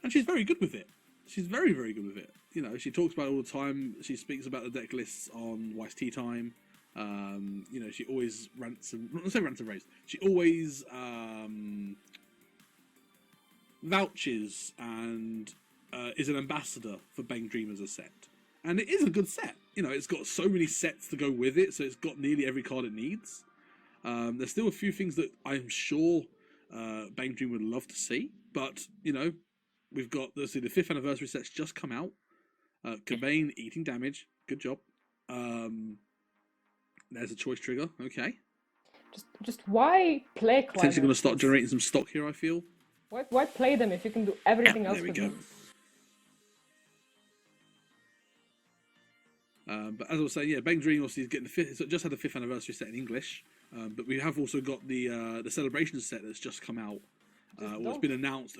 And she's very good with it. She's very, very good with it. You know, she talks about it all the time. She speaks about the deck lists on Weiss Tea Time. You know, she always rants and raves. She always vouches and is an ambassador for Bang Dream as a set. And it is a good set. You know, it's got so many sets to go with it, so it's got nearly every card it needs. There's still a few things that I'm sure Bang Dream would love to see, but, you know, we've got, let's see, the 5th anniversary set's just come out. Cobain eating damage. Good job. There's a choice trigger. Okay. Just why play climaxes? Potentially going to start generating some stock here, I feel. Why play them if you can do everything else there we with go. them? But as I was saying, yeah, Bang Dream obviously is getting the 5th. Just had the 5th anniversary set in English, but we have also got the celebration set that's just come out. What's been announced.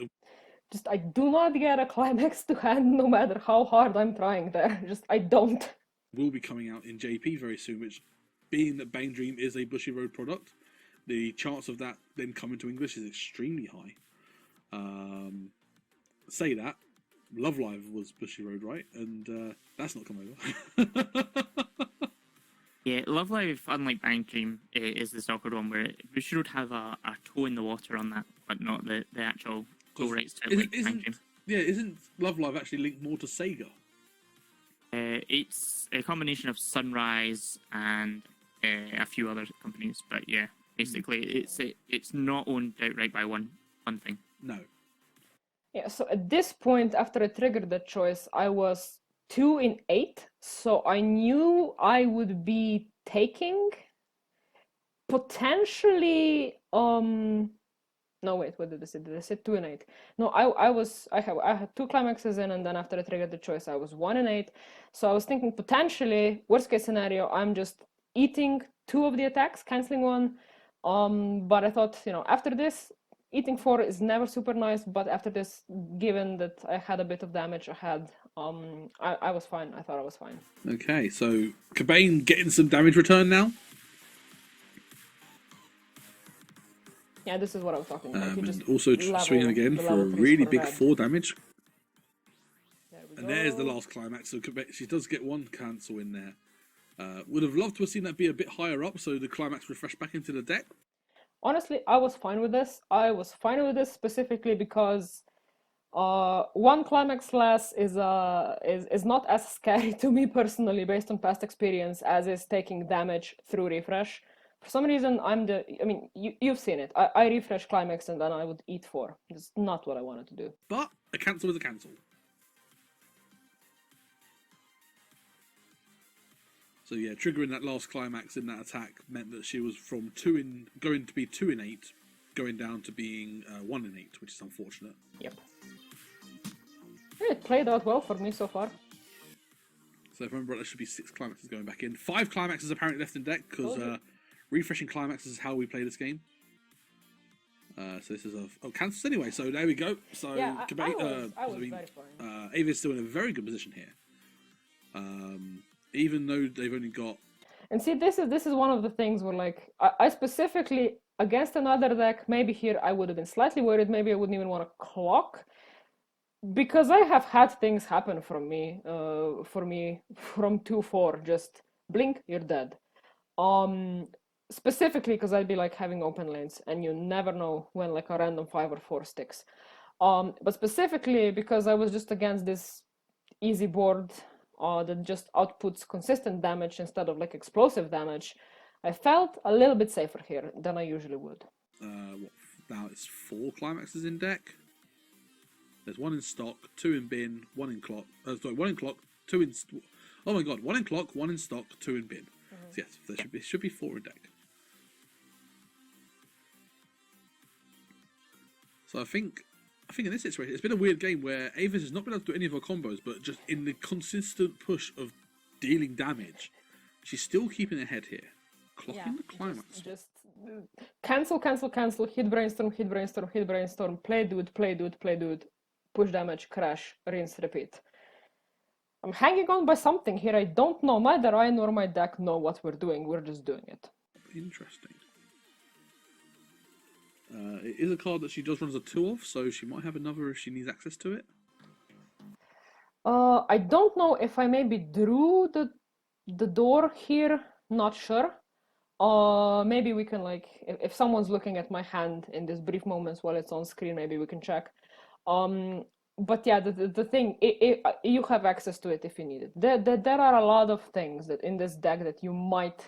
I do not get a climax to hand, no matter how hard I'm trying there. I don't. Will be coming out in JP very soon, which, being that Bang Dream is a Bushy Road product, the chance of that then coming to English is extremely high. Say that, Love Live was Bushy Road, right? And that's not come over. Yeah, Love Live, unlike Bang Dream, is this awkward one where we should have a toe in the water on that, but not the actual go rights to it, like Bang Dream. Yeah, isn't Love Live actually linked more to Sega? It's a combination of Sunrise and a few other companies, but yeah, basically it's not owned outright by one thing. No. Yeah, so at this point, after I triggered that choice, I was 2 in 8, so I knew I would be taking potentially no, wait, what did I say? Did I say 2 in 8? No, I had 2 climaxes in, and then after I triggered the choice, I was 1 in 8. So I was thinking potentially, worst case scenario, I'm just eating 2 of the attacks, canceling 1. But I thought, you know, after this, eating 4 is never super nice. But after this, given that I had a bit of damage ahead, I was fine. I thought I was fine. Okay, so Cobain getting some damage return now. Yeah, this is what I was talking about. And also swinging again for a really big 4 damage. And there's the last climax. So she does get 1 cancel in there. Would have loved to have seen that be a bit higher up, so the climax refreshed back into the deck. Honestly, I was fine with this. I was fine with this specifically because 1 climax less is not as scary to me personally, based on past experience, as is taking damage through refresh. For some reason, you've seen it. I refresh climax and then I would eat 4. It's not what I wanted to do. But a cancel is a cancel. So yeah, triggering that last climax in that attack meant that she was from going to be 2 in 8, going down to being 1 in 8, which is unfortunate. Yep. It played out well for me so far. So if I remember, there should be 6 climaxes going back in. 5 climaxes apparently left in deck because refreshing climaxes is how we play this game. So this is cancels anyway. So there we go. So yeah, I was very fine. Ava's still in a very good position here. Even though they've only got. And see, this is one of the things where, like, I specifically against another deck, maybe here I would have been slightly worried. Maybe I wouldn't even want to clock, because I have had things happen from me from 2-4. Just blink, you're dead. Specifically because I'd be like having open lanes, and you never know when like a random 5 or 4 sticks. But specifically because I was just against this easy board that just outputs consistent damage instead of like explosive damage, I felt a little bit safer here than I usually would. Now it's 4 climaxes in deck. There's 1 in stock, 2 in bin, 1 in clock. 1 in clock, 2 in. Oh my god! 1 in clock, 1 in stock, 2 in bin. So yes, there should be 4 in deck. So I think in this situation, it's been a weird game where Avis has not been able to do any of her combos, but just in the consistent push of dealing damage, she's still keeping ahead here. Clocking the climax. Just cancel, hit brainstorm, play dude, push damage, crash, rinse, repeat. I'm hanging on by something here. I don't know. Neither I nor my deck know what we're doing. We're just doing it. Interesting. It is a card that she does run as a 2-off, so she might have another if she needs access to it. I don't know if I maybe drew the door here. Not sure. Maybe we can like if someone's looking at my hand in these brief moments while it's on screen, maybe we can check. But yeah, the thing, you have access to it if you need it. There are a lot of things that in this deck that you might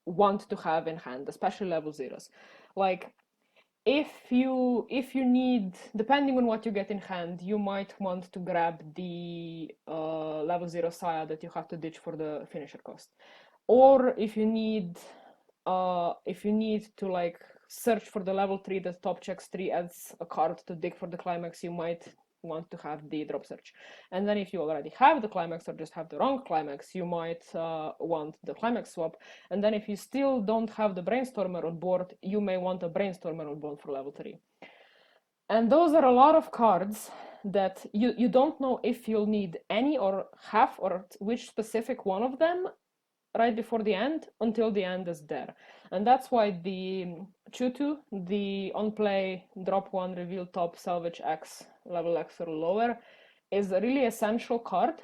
want to have in hand, especially level zeros. Like if you need, depending on what you get in hand, you might want to grab the level 0 Saya that you have to ditch for the finisher cost. Or if you need to like search for the level 3 that top checks 3 adds a card to dig for the climax, you might want to have the drop search. And then if you already have the climax or just have the wrong climax, you might want the climax swap. And then if you still don't have the brainstormer on board, you may want a brainstormer on board for level 3. And those are a lot of cards that you don't know if you'll need any or half or which specific one of them right before the end until the end is there. And that's why the Chutu, the on play, drop 1, reveal top, salvage X, level X or lower, is a really essential card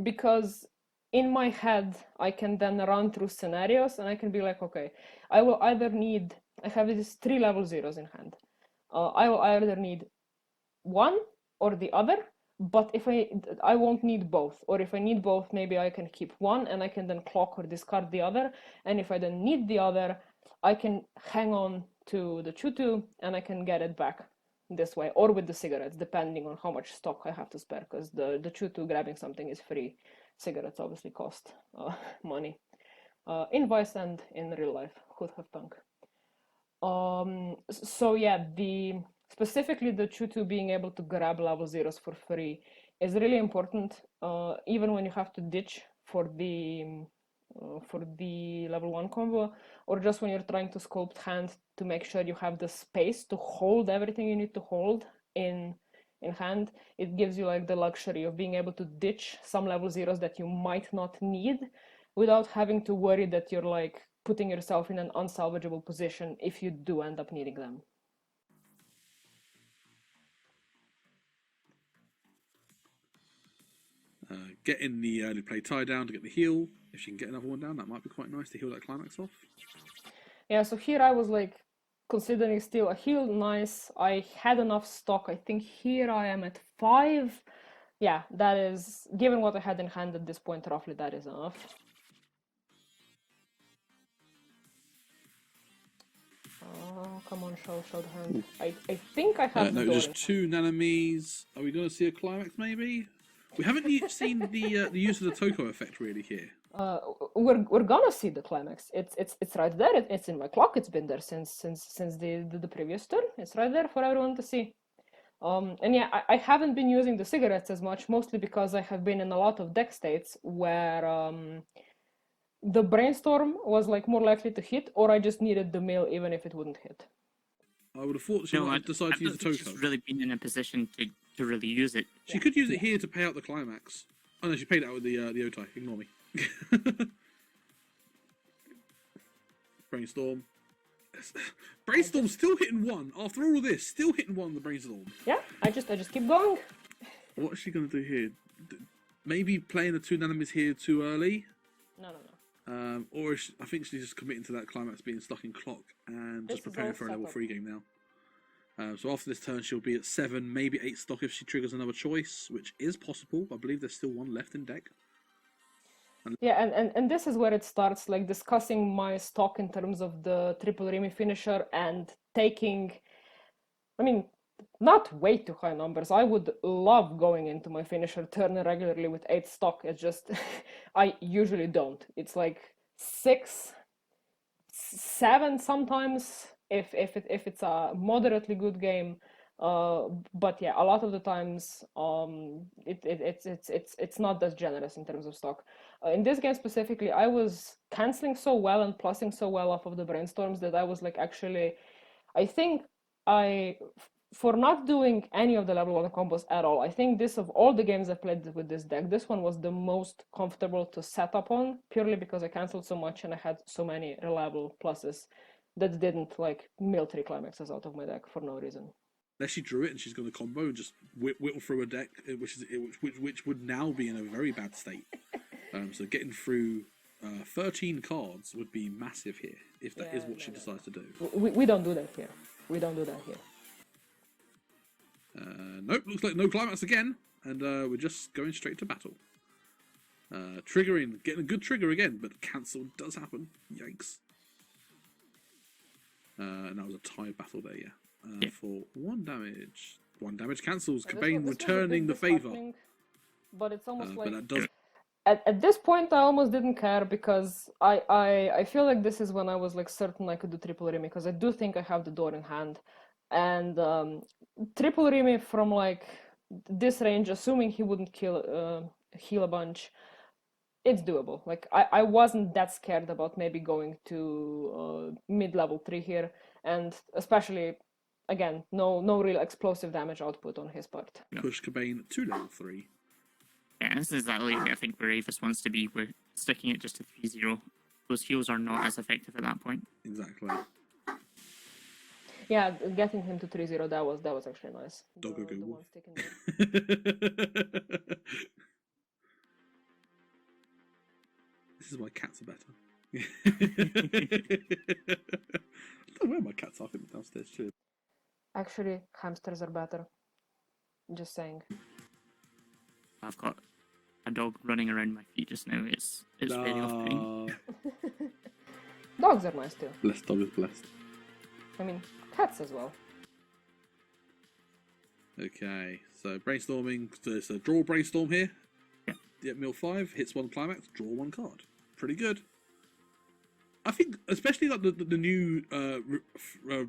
because in my head I can then run through scenarios and I can be like, okay, I will either need, I have these 3 level zeros in hand. I will either need one or the other, but if I won't need both, or if I need both, maybe I can keep one and I can then clock or discard the other, and if I then need the other, I can hang on to the Chutu and I can get it back this way, or with the cigarettes, depending on how much stock I have to spare, because the Chutu grabbing something is free. Cigarettes obviously cost money. In Weiss and in real life, who'd have thunk. So yeah, specifically the Chutu being able to grab level zeros for free is really important, even when you have to ditch for the level 1 combo, or just when you're trying to sculpt hand to make sure you have the space to hold everything you need to hold in hand. It gives you like the luxury of being able to ditch some level zeros that you might not need without having to worry that you're like putting yourself in an unsalvageable position if you do end up needing them. Getting the early play tie down to get the heal. If she can get another one down, that might be quite nice to heal that climax off. Yeah, so here I was like considering still a heal, nice. I had enough stock. I think here I am at 5. Yeah, that is, given what I had in hand at this point, roughly that is enough. Come on, show the hand. I think I have no, just 2 Nanamis. Are we going to see a climax maybe? We haven't seen the use of the Toko effect really here. We're gonna see the climax. It's right there. It's in my clock. It's been there since the previous turn. It's right there for everyone to see. And yeah, I haven't been using the cigarettes as much, mostly because I have been in a lot of deck states where the brainstorm was like more likely to hit, or I just needed the mill even if it wouldn't hit. I would have thought she might have decided to use the Toko. She's really been in a position to really use it. She could use it here to pay out the climax. Oh no, she paid it out with the Otai. Ignore me. Brainstorm. Brainstorm still hitting 1 after all of this. Still hitting 1 the brainstorm. Yeah, I just keep going. What is she gonna do here? Maybe playing the 2 Nanamis here too early. No. Or I think she's just committing to that climax being stuck in clock and just preparing for a level 3 game now. So after this turn, she'll be at 7, maybe 8 stock if she triggers another choice, which is possible. I believe there's still 1 left in deck. Yeah, and this is where it starts, like discussing my stock in terms of the triple Rimi finisher and taking, I mean, not way too high numbers. I would love going into my finisher turn regularly with 8 stock. It's just, I usually don't. It's like 6, 7 sometimes if it's a moderately good game. But yeah, a lot of the times, it's not that generous in terms of stock. In this game specifically, I was canceling so well and plussing so well off of the brainstorms that I was like, actually, I think I, for not doing any of the level 1 combos at all, I think this, of all the games I've played with this deck, this one was the most comfortable to set up on, purely because I canceled so much and I had so many reliable pluses that didn't like mill 3 climaxes out of my deck for no reason. Unless she drew it and she's going to combo and just whittle through a deck, which would now be in a very bad state. So getting through 13 cards would be massive here if that is what she decides to do. We don't do that here. We don't do that here. Nope, looks like no climax again, and we're just going straight to battle. Triggering, getting a good trigger again, but cancel does happen. Yikes. And that was a tie battle there, yeah. For 1 damage. 1 damage cancels. Cabane returning the favour. But it's almost like... But that does... At this point, I almost didn't care, because I feel like this is when I was like certain I could do triple Rimi, because I do think I have the door in hand. And triple Rimi from like this range, assuming he wouldn't heal a bunch, it's doable. Like I wasn't that scared about maybe going to mid-level 3 here, and especially, again, no real explosive damage output on his part. Push Cabane to level 3. Yeah, this is exactly I think where Avis wants to be. We're sticking it just to 3-0. Those heals are not as effective at that point. Exactly. Yeah, getting him to 3-0, that was actually nice. Doggo go wolf. This is why cats are better. I don't know where my cats are. I think downstairs too. Actually, hamsters are better. Just saying. I've got a dog running around my feet just now. It's very off-putting. Dogs are nice too. Blessed dog is blessed. I mean, cats as well. Okay, so brainstorming. So it's a draw brainstorm here. Yeah, mill 5 hits 1 climax, draw 1 card. Pretty good. I think, especially like the new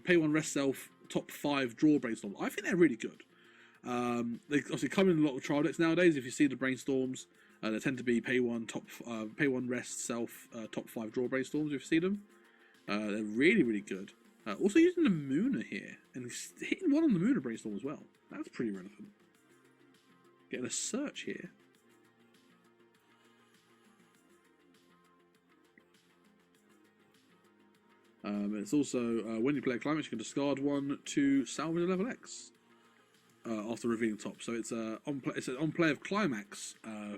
pay 1 rest self top 5 draw brainstorm. I think they're really good. They obviously come in a lot of trial decks nowadays. If you see the brainstorms, they tend to be pay 1 rest self top 5 draw brainstorms. If you see them, they're really good. Also using the Mooner here and hitting 1 on the Mooner brainstorm as well. That's pretty relevant. Getting a search here. It's also when you play a climax, you can discard 1 to salvage a level X after revealing top. So it's an on play of climax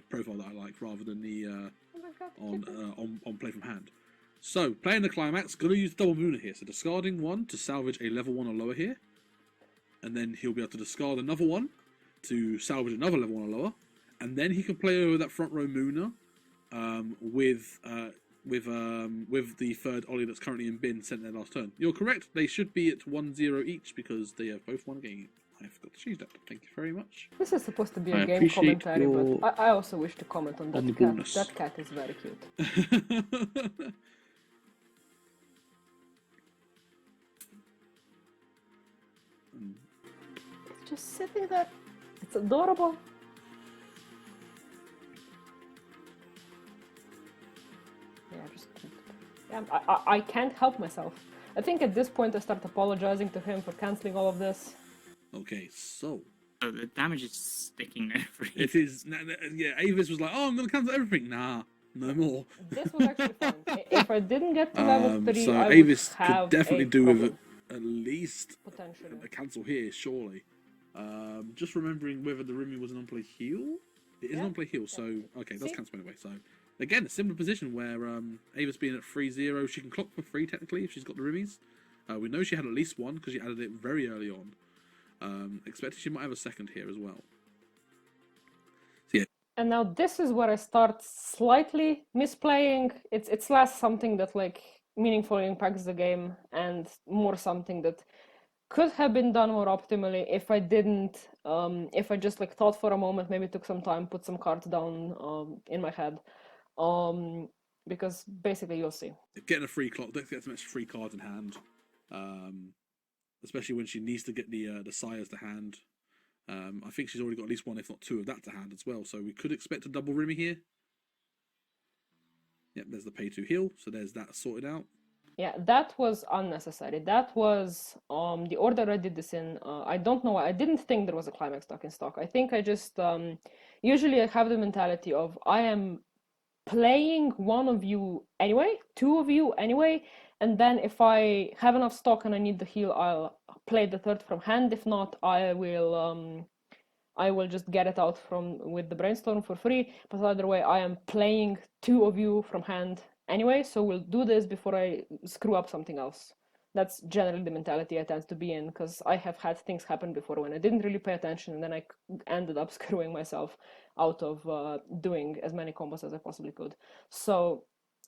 profile that I like rather than the on play from hand. So playing the climax, gonna use double Mooner here. So discarding 1 to salvage a level 1 or lower here, and then he'll be able to discard another 1 to salvage another level 1 or lower, and then he can play over that front row Mooner with the third Ollie that's currently in bin sent their last turn. You're correct, they should be at 1-0 each because they have both won a game. I forgot to change that. Thank you very much. This is supposed to be a game commentary, but I also wish to comment on that cat. Bonus. That cat is very cute. It's just sitting there. It's adorable. I can't help myself. I think at this point I start apologizing to him for cancelling all of this. Okay, so the damage is sticking now for you. it is. Yeah, Avis was like, "Oh, I'm going to cancel everything." Nah, no more. This was actually fun. If I didn't get to level 3, so I Avis would have could definitely do with at least potentially a cancel here, surely. Just remembering whether the Rimi was an on-play heal. It is an on-play heal, so okay, that's cancel anyway. So again, a similar position where Avis being at 3-0, she can clock for free technically if she's got the Rimis. We know she had at least 1 because she added it very early on. Expected she might have a second here as well. So yeah. And now this is where I start slightly misplaying. It's less something that like meaningfully impacts the game and more something that could have been done more optimally if I didn't, if I just like thought for a moment, maybe took some time, put some cards down in my head. Because basically you'll see. Getting a free clock, don't get some extra free cards in hand. especially when she needs to get the sires to hand. I think she's already got at least one, if not two, of that to hand as well. So we could expect a double Rimi here. Yep, there's the pay to heal, so there's that sorted out. Yeah, that was unnecessary. That was the order I did this in. I don't know why. I didn't think there was a climax stock in stock. I think I just usually I have the mentality of I am playing one of you anyway, two of you anyway, and then if I have enough stock and I need the heal, I'll play the third from hand. If not, I will just get it out with the brainstorm for free. But either way, I am playing two of you from hand anyway, so we'll do this before I screw up something else. That's generally the mentality I tend to be in, because I have had things happen before when I didn't really pay attention, and then I ended up screwing myself out of doing as many combos as I possibly could. So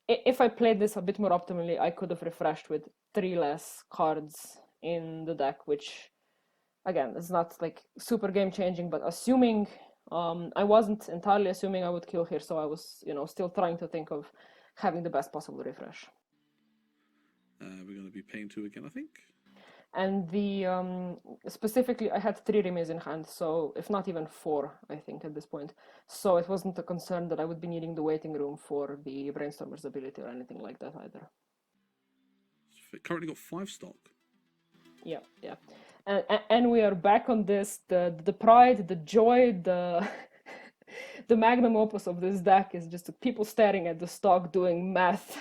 if I played this a bit more optimally, I could have refreshed with 3 less cards in the deck, which again, it's not like super game changing, but assuming I wasn't entirely assuming I would kill here, so I was, still trying to think of having the best possible refresh. We're going to be paying 2 again, I think. And the specifically, I had 3 Rimis in hand, so if not even 4, I think at this point. So it wasn't a concern that I would be needing the waiting room for the Brainstormer's ability or anything like that either. Currently got 5 stock. Yeah. And we are back on this. The pride, the joy, the the magnum opus of this deck is just people staring at the stock, doing math,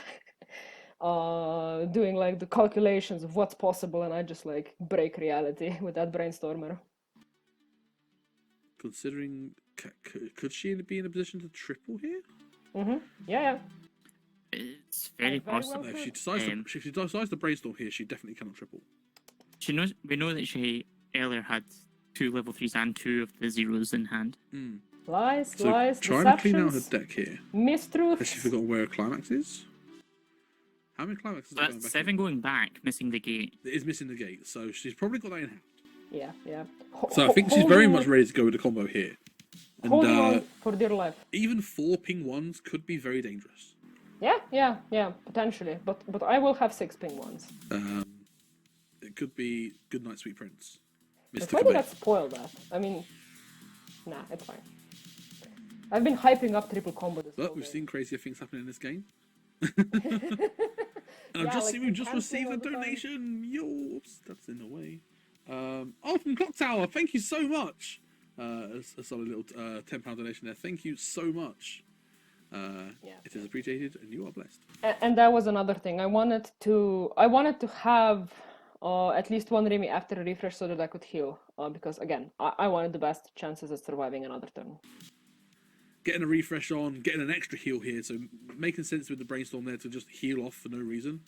doing like the calculations of what's possible, and I just like break reality with that brainstormer. Considering, could she be in a position to triple here? Yeah. It's very possible. If she decides to brainstorm here, she definitely cannot triple. We know that she earlier had 2 level 3s and 2 of the 0s in hand. Lies, trying to clean out her deck here. Mistruths. Has she forgotten where her climax is? How many climaxes So that's 7 going back, missing the gate. It is missing the gate, so she's probably got that in hand. Yeah. So I think she's very much ready to go with the combo here. Holding on for dear life. Even 4 ping 1s could be very dangerous. Yeah, potentially. But I will have 6 ping 1s. It could be Good Night, Sweet Prince. Maybe let's spoil that. I mean, nah, it's fine. I've been hyping up triple combo this But we've seen crazier things happen in this game. And we've just received a donation. Oops, that's in the way. From Clock Tower, thank you so much. A solid little £10 donation there. Thank you so much. It is appreciated, and you are blessed. And that was another thing. I wanted to have at least 1 Rimi after a refresh so that I could heal. Because again, I wanted the best chances at surviving another turn. Getting a refresh on, getting an extra heal here, so making sense with the brainstorm there to just heal off for no reason.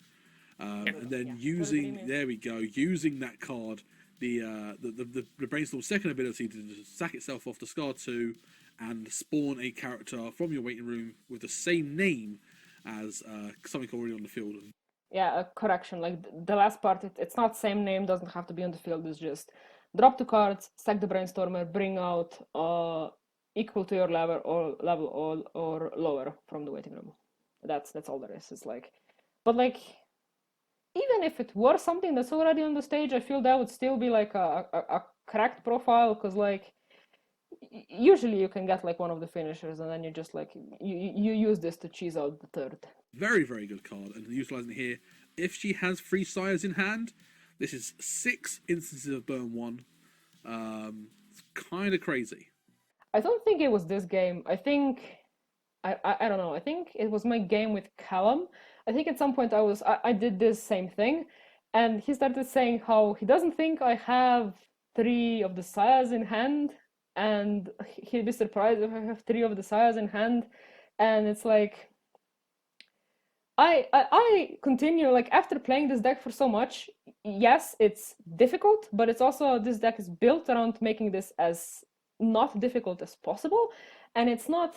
And then using that card, the brainstorm second ability to just sack itself off to Scar 2 and spawn a character from your waiting room with the same name as something already on the field. Yeah, a correction. Like the last part, it's not same name, doesn't have to be on the field. It's just drop 2 cards, sack the brainstormer, bring out equal to your level or lower from the waiting room. That's all there is. It's like, but like, even if it were something that's already on the stage, I feel that would still be like a cracked profile, because like usually you can get like one of the finishers and then you just like you use this to cheese out the third. Very, very good card, and utilizing it here. If she has 3 sires in hand, this is 6 instances of burn 1. It's kind of crazy. I don't think it was this game. I think I don't know. I think it was my game with Callum. I think at some point I did this same thing, and he started saying how he doesn't think I have 3 of the sires in hand, and he'd be surprised if I have 3 of the sires in hand, and it's like I continue, like, after playing this deck for so much, yes, it's difficult, but it's also, this deck is built around making this as not difficult as possible, and it's not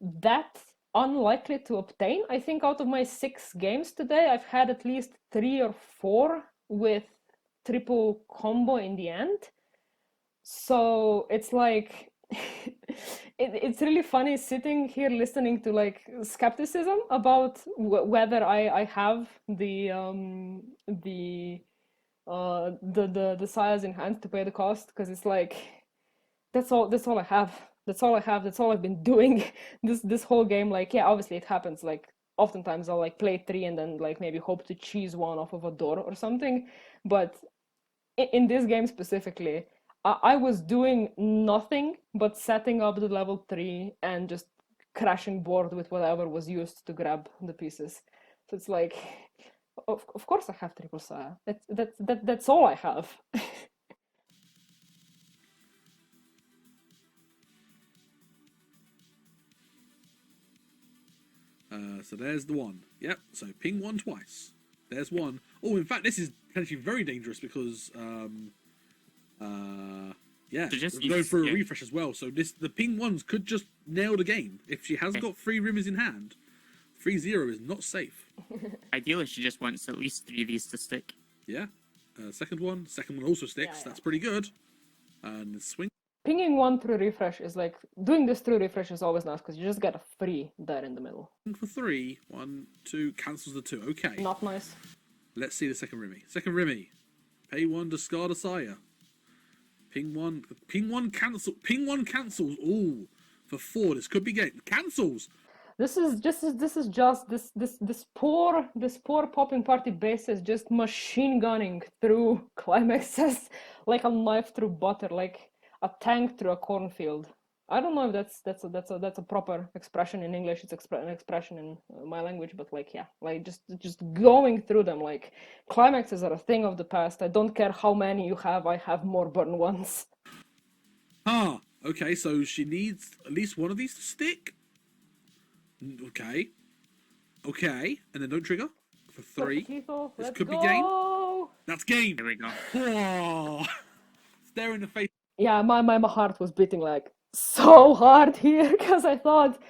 that unlikely to obtain. I think out of my 6 games today, I've had at least 3 or 4 with triple combo in the end. So it's like it's really funny sitting here listening to like skepticism about whether I have the the size in hand to pay the cost, because it's like that's all I have. That's all I have. That's all I've been doing this whole game. Like, yeah, obviously it happens. Like, oftentimes I'll like play three and then like maybe hope to cheese one off of a door or something. But in this game specifically, I was doing nothing but setting up the level 3 and just crashing board with whatever was used to grab the pieces. So it's like, of course I have triple Saya. That's all I have. So there's the one. Yep. So ping one twice. There's one. Oh, in fact, this is potentially very dangerous because yeah, So just we're going through a yeah. refresh as well. So the ping ones could just nail the game if she has got 3 Rimmers in hand. 3-0 is not safe. Ideally, she just wants at least 3 of these to stick. Yeah. Second one also sticks. Yeah. That's pretty good. And swing. Pinging one through refresh is like, doing this through refresh is always nice because you just get a free there in the middle. For 3. 1, 2, cancels the 2. Okay. Not nice. Let's see the second Rimi. Second Rimi. Pay 1, discard a Sire. Ping 1. Ping 1 cancel. Ping 1 cancels. Ooh. For 4. This could be game. Cancels. This is just this poor popping party base is just machine gunning through climaxes like a knife through butter, like a tank through a cornfield. I don't know if that's a proper expression in English. It's an expression in my language, but like, yeah, like just going through them. Like, climaxes are a thing of the past. I don't care how many you have. I have more burn ones. Ah. Okay. So she needs at least one of these to stick. Okay. Okay. And then don't trigger. For 3. This could be game. That's game. There we go. Oh. Stare in the face. Yeah, my heart was beating like so hard here because I thought,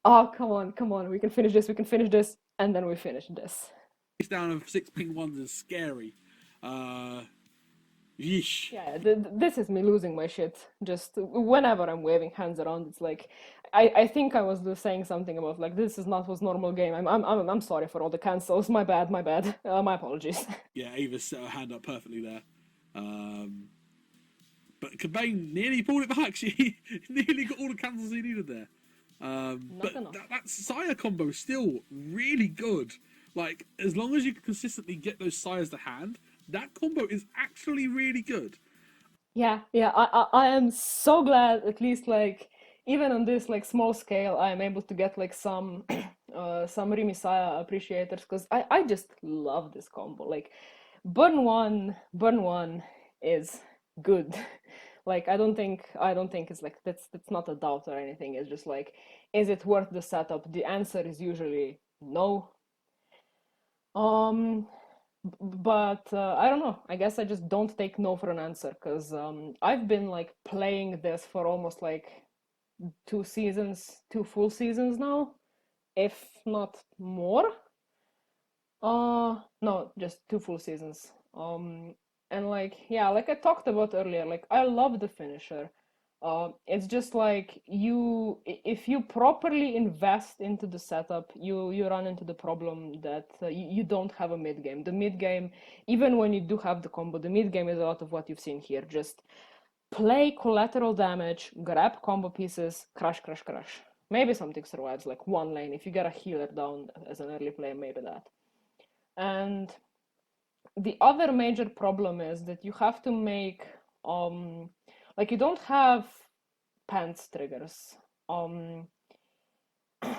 oh, come on, we can finish this, and then we finished this. Down of 6 ping ones is scary. Yeesh. Yeah, this is me losing my shit. Just whenever I'm waving hands around, it's like, I think I was saying something about like, this is not was normal game. I'm sorry for all the cancels. My bad. My apologies. Yeah, Ava set her hand up perfectly there. But Cobain nearly pulled it back. She nearly got all the cancels he needed there. But that Sire combo is still really good. Like, as long as you can consistently get those Sires to hand, that combo is actually really good. Yeah, I am so glad, at least like, even on this like small scale, I am able to get like some Rimi Saya appreciators, because I just love this combo. Like, burn one is good. Like, I don't think it's like, that's not a doubt or anything. It's just like, is it worth the setup? The answer is usually no. But I don't know. I guess I just don't take no for an answer, because I've been like playing this for almost like 2 full seasons now, if not more. No, just 2 full seasons. And like, yeah, like I talked about earlier, like, I love the finisher. It's just like, if you properly invest into the setup, you run into the problem that you don't have a mid game. The mid game, even when you do have the combo, the mid game is a lot of what you've seen here. Just play collateral damage, grab combo pieces, crash. Maybe something survives, like 1 lane. If you get a healer down as an early player, maybe that. And the other major problem is that you have to make like, you don't have pants triggers.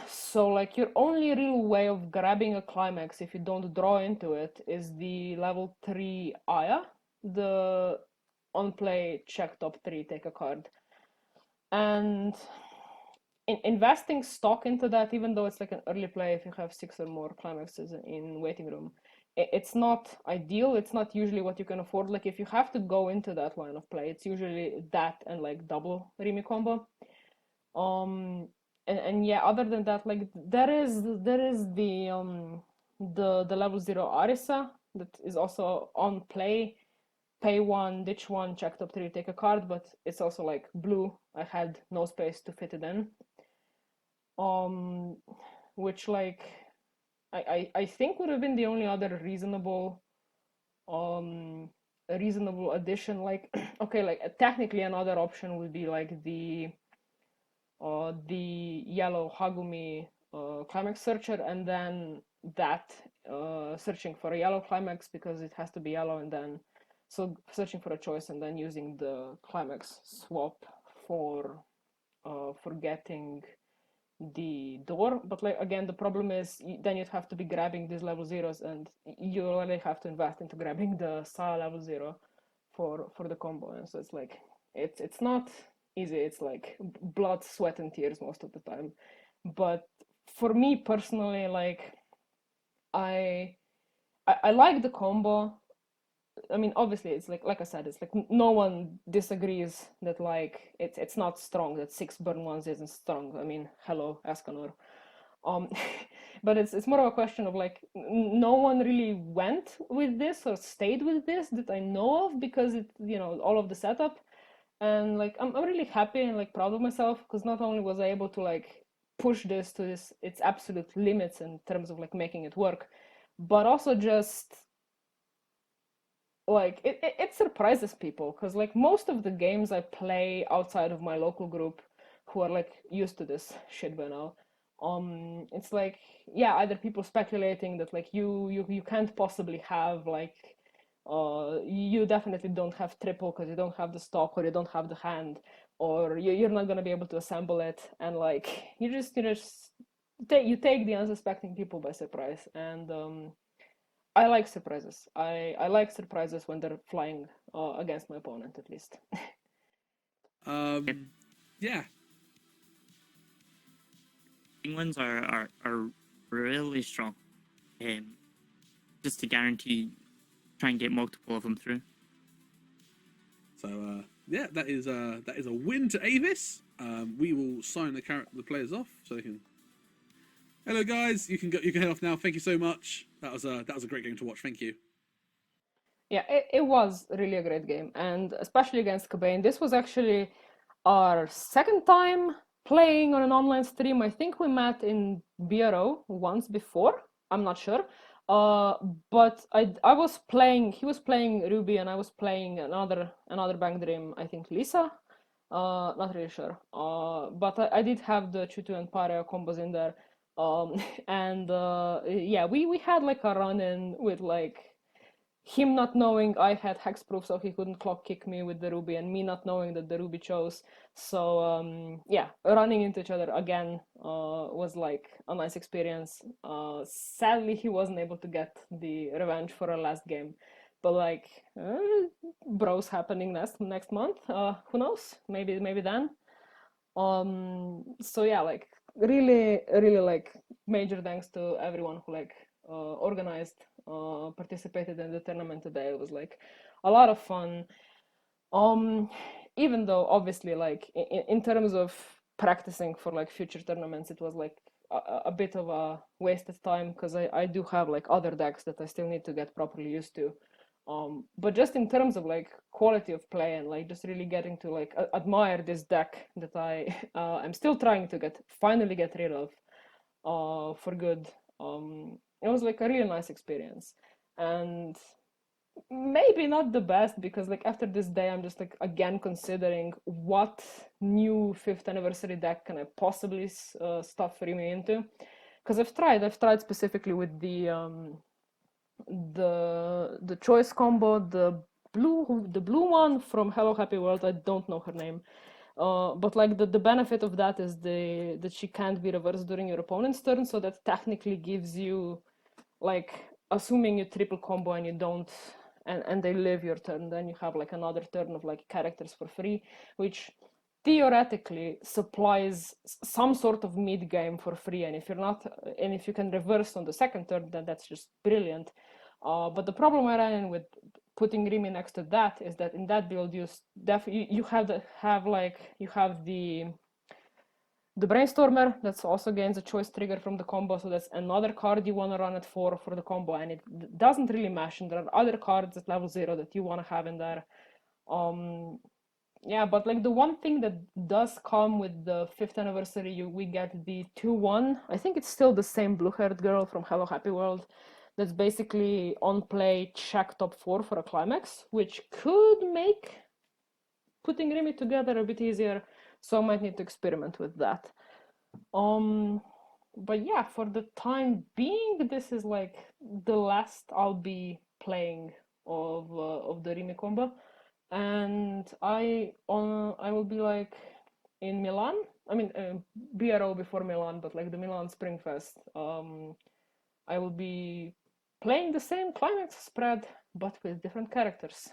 So like, your only real way of grabbing a climax if you don't draw into it is the level 3 Aya, the on play check top 3, take a card. And investing stock into that, even though it's like an early play, if you have 6 or more climaxes in waiting room, it's not ideal. It's not usually what you can afford. Like, if you have to go into that line of play, it's usually that and like double Rimi combo. And yeah, other than that, like, there is the level 0 Arisa that is also on play. Pay 1, ditch 1, check top 3, take a card, but it's also like blue. I had no space to fit it in. Which, like, I think would have been the only other reasonable a reasonable addition. Like, okay, like technically another option would be like the yellow Hagumi climax searcher, and then that searching for a yellow climax because it has to be yellow, and then so searching for a choice and then using the climax swap for getting the door. But like again, the problem is then you'd have to be grabbing these level zeros, and you only have to invest into grabbing the Sa level zero for the combo. And so it's like it's not easy. It's like blood, sweat, and tears most of the time. But for me personally, like I I like the combo. I mean, obviously, it's like I said, it's like no one disagrees that like it's not strong. That six burn ones isn't strong. I mean, hello, Escanor. Um, but it's more of a question of like no one really went with this or stayed with this that I know of because it all of the setup, and like I'm really happy and like proud of myself because not only was I able to like push this to its absolute limits in terms of like making it work, but also just like it surprises people because like most of the games I play outside of my local group who are like used to this shit by now, it's like yeah, either people speculating that like you can't possibly have like you definitely don't have triple because you don't have the stock or you don't have the hand, or you're not going to be able to assemble it, and like you just take the unsuspecting people by surprise. And I like surprises. I like surprises when they're flying against my opponent, at least. Yep. Yeah. Penguins are really strong. Just to guarantee, try and get multiple of them through. So yeah, that is a win to Avis. We will sign the players off so they can. Hello guys, you can head off now. Thank you so much. That was a great game to watch. Thank you. Yeah, it was really a great game, and especially against Cobain. This was actually our second time playing on an online stream. I think we met in BRO once before. I'm not sure. But I was playing. He was playing Ruby, and I was playing another Bank Dream. I think Lisa. Not really sure. But I did have the Chutu and Pareo combos in there. And yeah, we had like a run in with like him not knowing I had hexproof, so he couldn't clock kick me with the ruby, and me not knowing that the ruby chose. So yeah, running into each other again was like a nice experience. Sadly, he wasn't able to get the revenge for our last game, but like bros happening next month. Who knows? Maybe then. So yeah, like really like major thanks to everyone who like organized, participated in the tournament today. It was like a lot of fun. Even though obviously like in terms of practicing for like future tournaments, it was like a bit of a wasted time because I do have like other decks that I still need to get properly used to. But just in terms of like quality of play and like just really getting to like admire this deck that I I'm still trying to finally get rid of for good. It was like a really nice experience, and maybe not the best because like after this day I'm just like again considering what new 5th anniversary deck can I possibly stuff Rimi into, because I've tried specifically with the choice combo, the blue one from Hello Happy World. I don't know her name, but like the benefit of that is that she can't be reversed during your opponent's turn, so that technically gives you like, assuming you triple combo and you don't, and they live your turn, then you have like another turn of like characters for free, which theoretically supplies some sort of mid game for free. And if you can reverse on the second turn, then that's just brilliant. But the problem I ran in with putting Rimi next to that is that in that build you have the Brainstormer that's also gains a choice trigger from the combo, so that's another card you want to run at 4 for the combo, and it doesn't really mash, and there are other cards at level 0 that you want to have in there. Yeah, but like the one thing that does come with the 5th anniversary, we get the 2-1. I think it's still the same blue-haired girl from Hello Happy World that's basically on play check top 4 for a climax, which could make putting Rimi together a bit easier. So I might need to experiment with that. But yeah, for the time being, this is like the last I'll be playing of the Rimi combo, and I will be like in Milan. I mean, BRO before Milan, but like the Milan Spring Fest. I will be playing the same climax spread, but with different characters.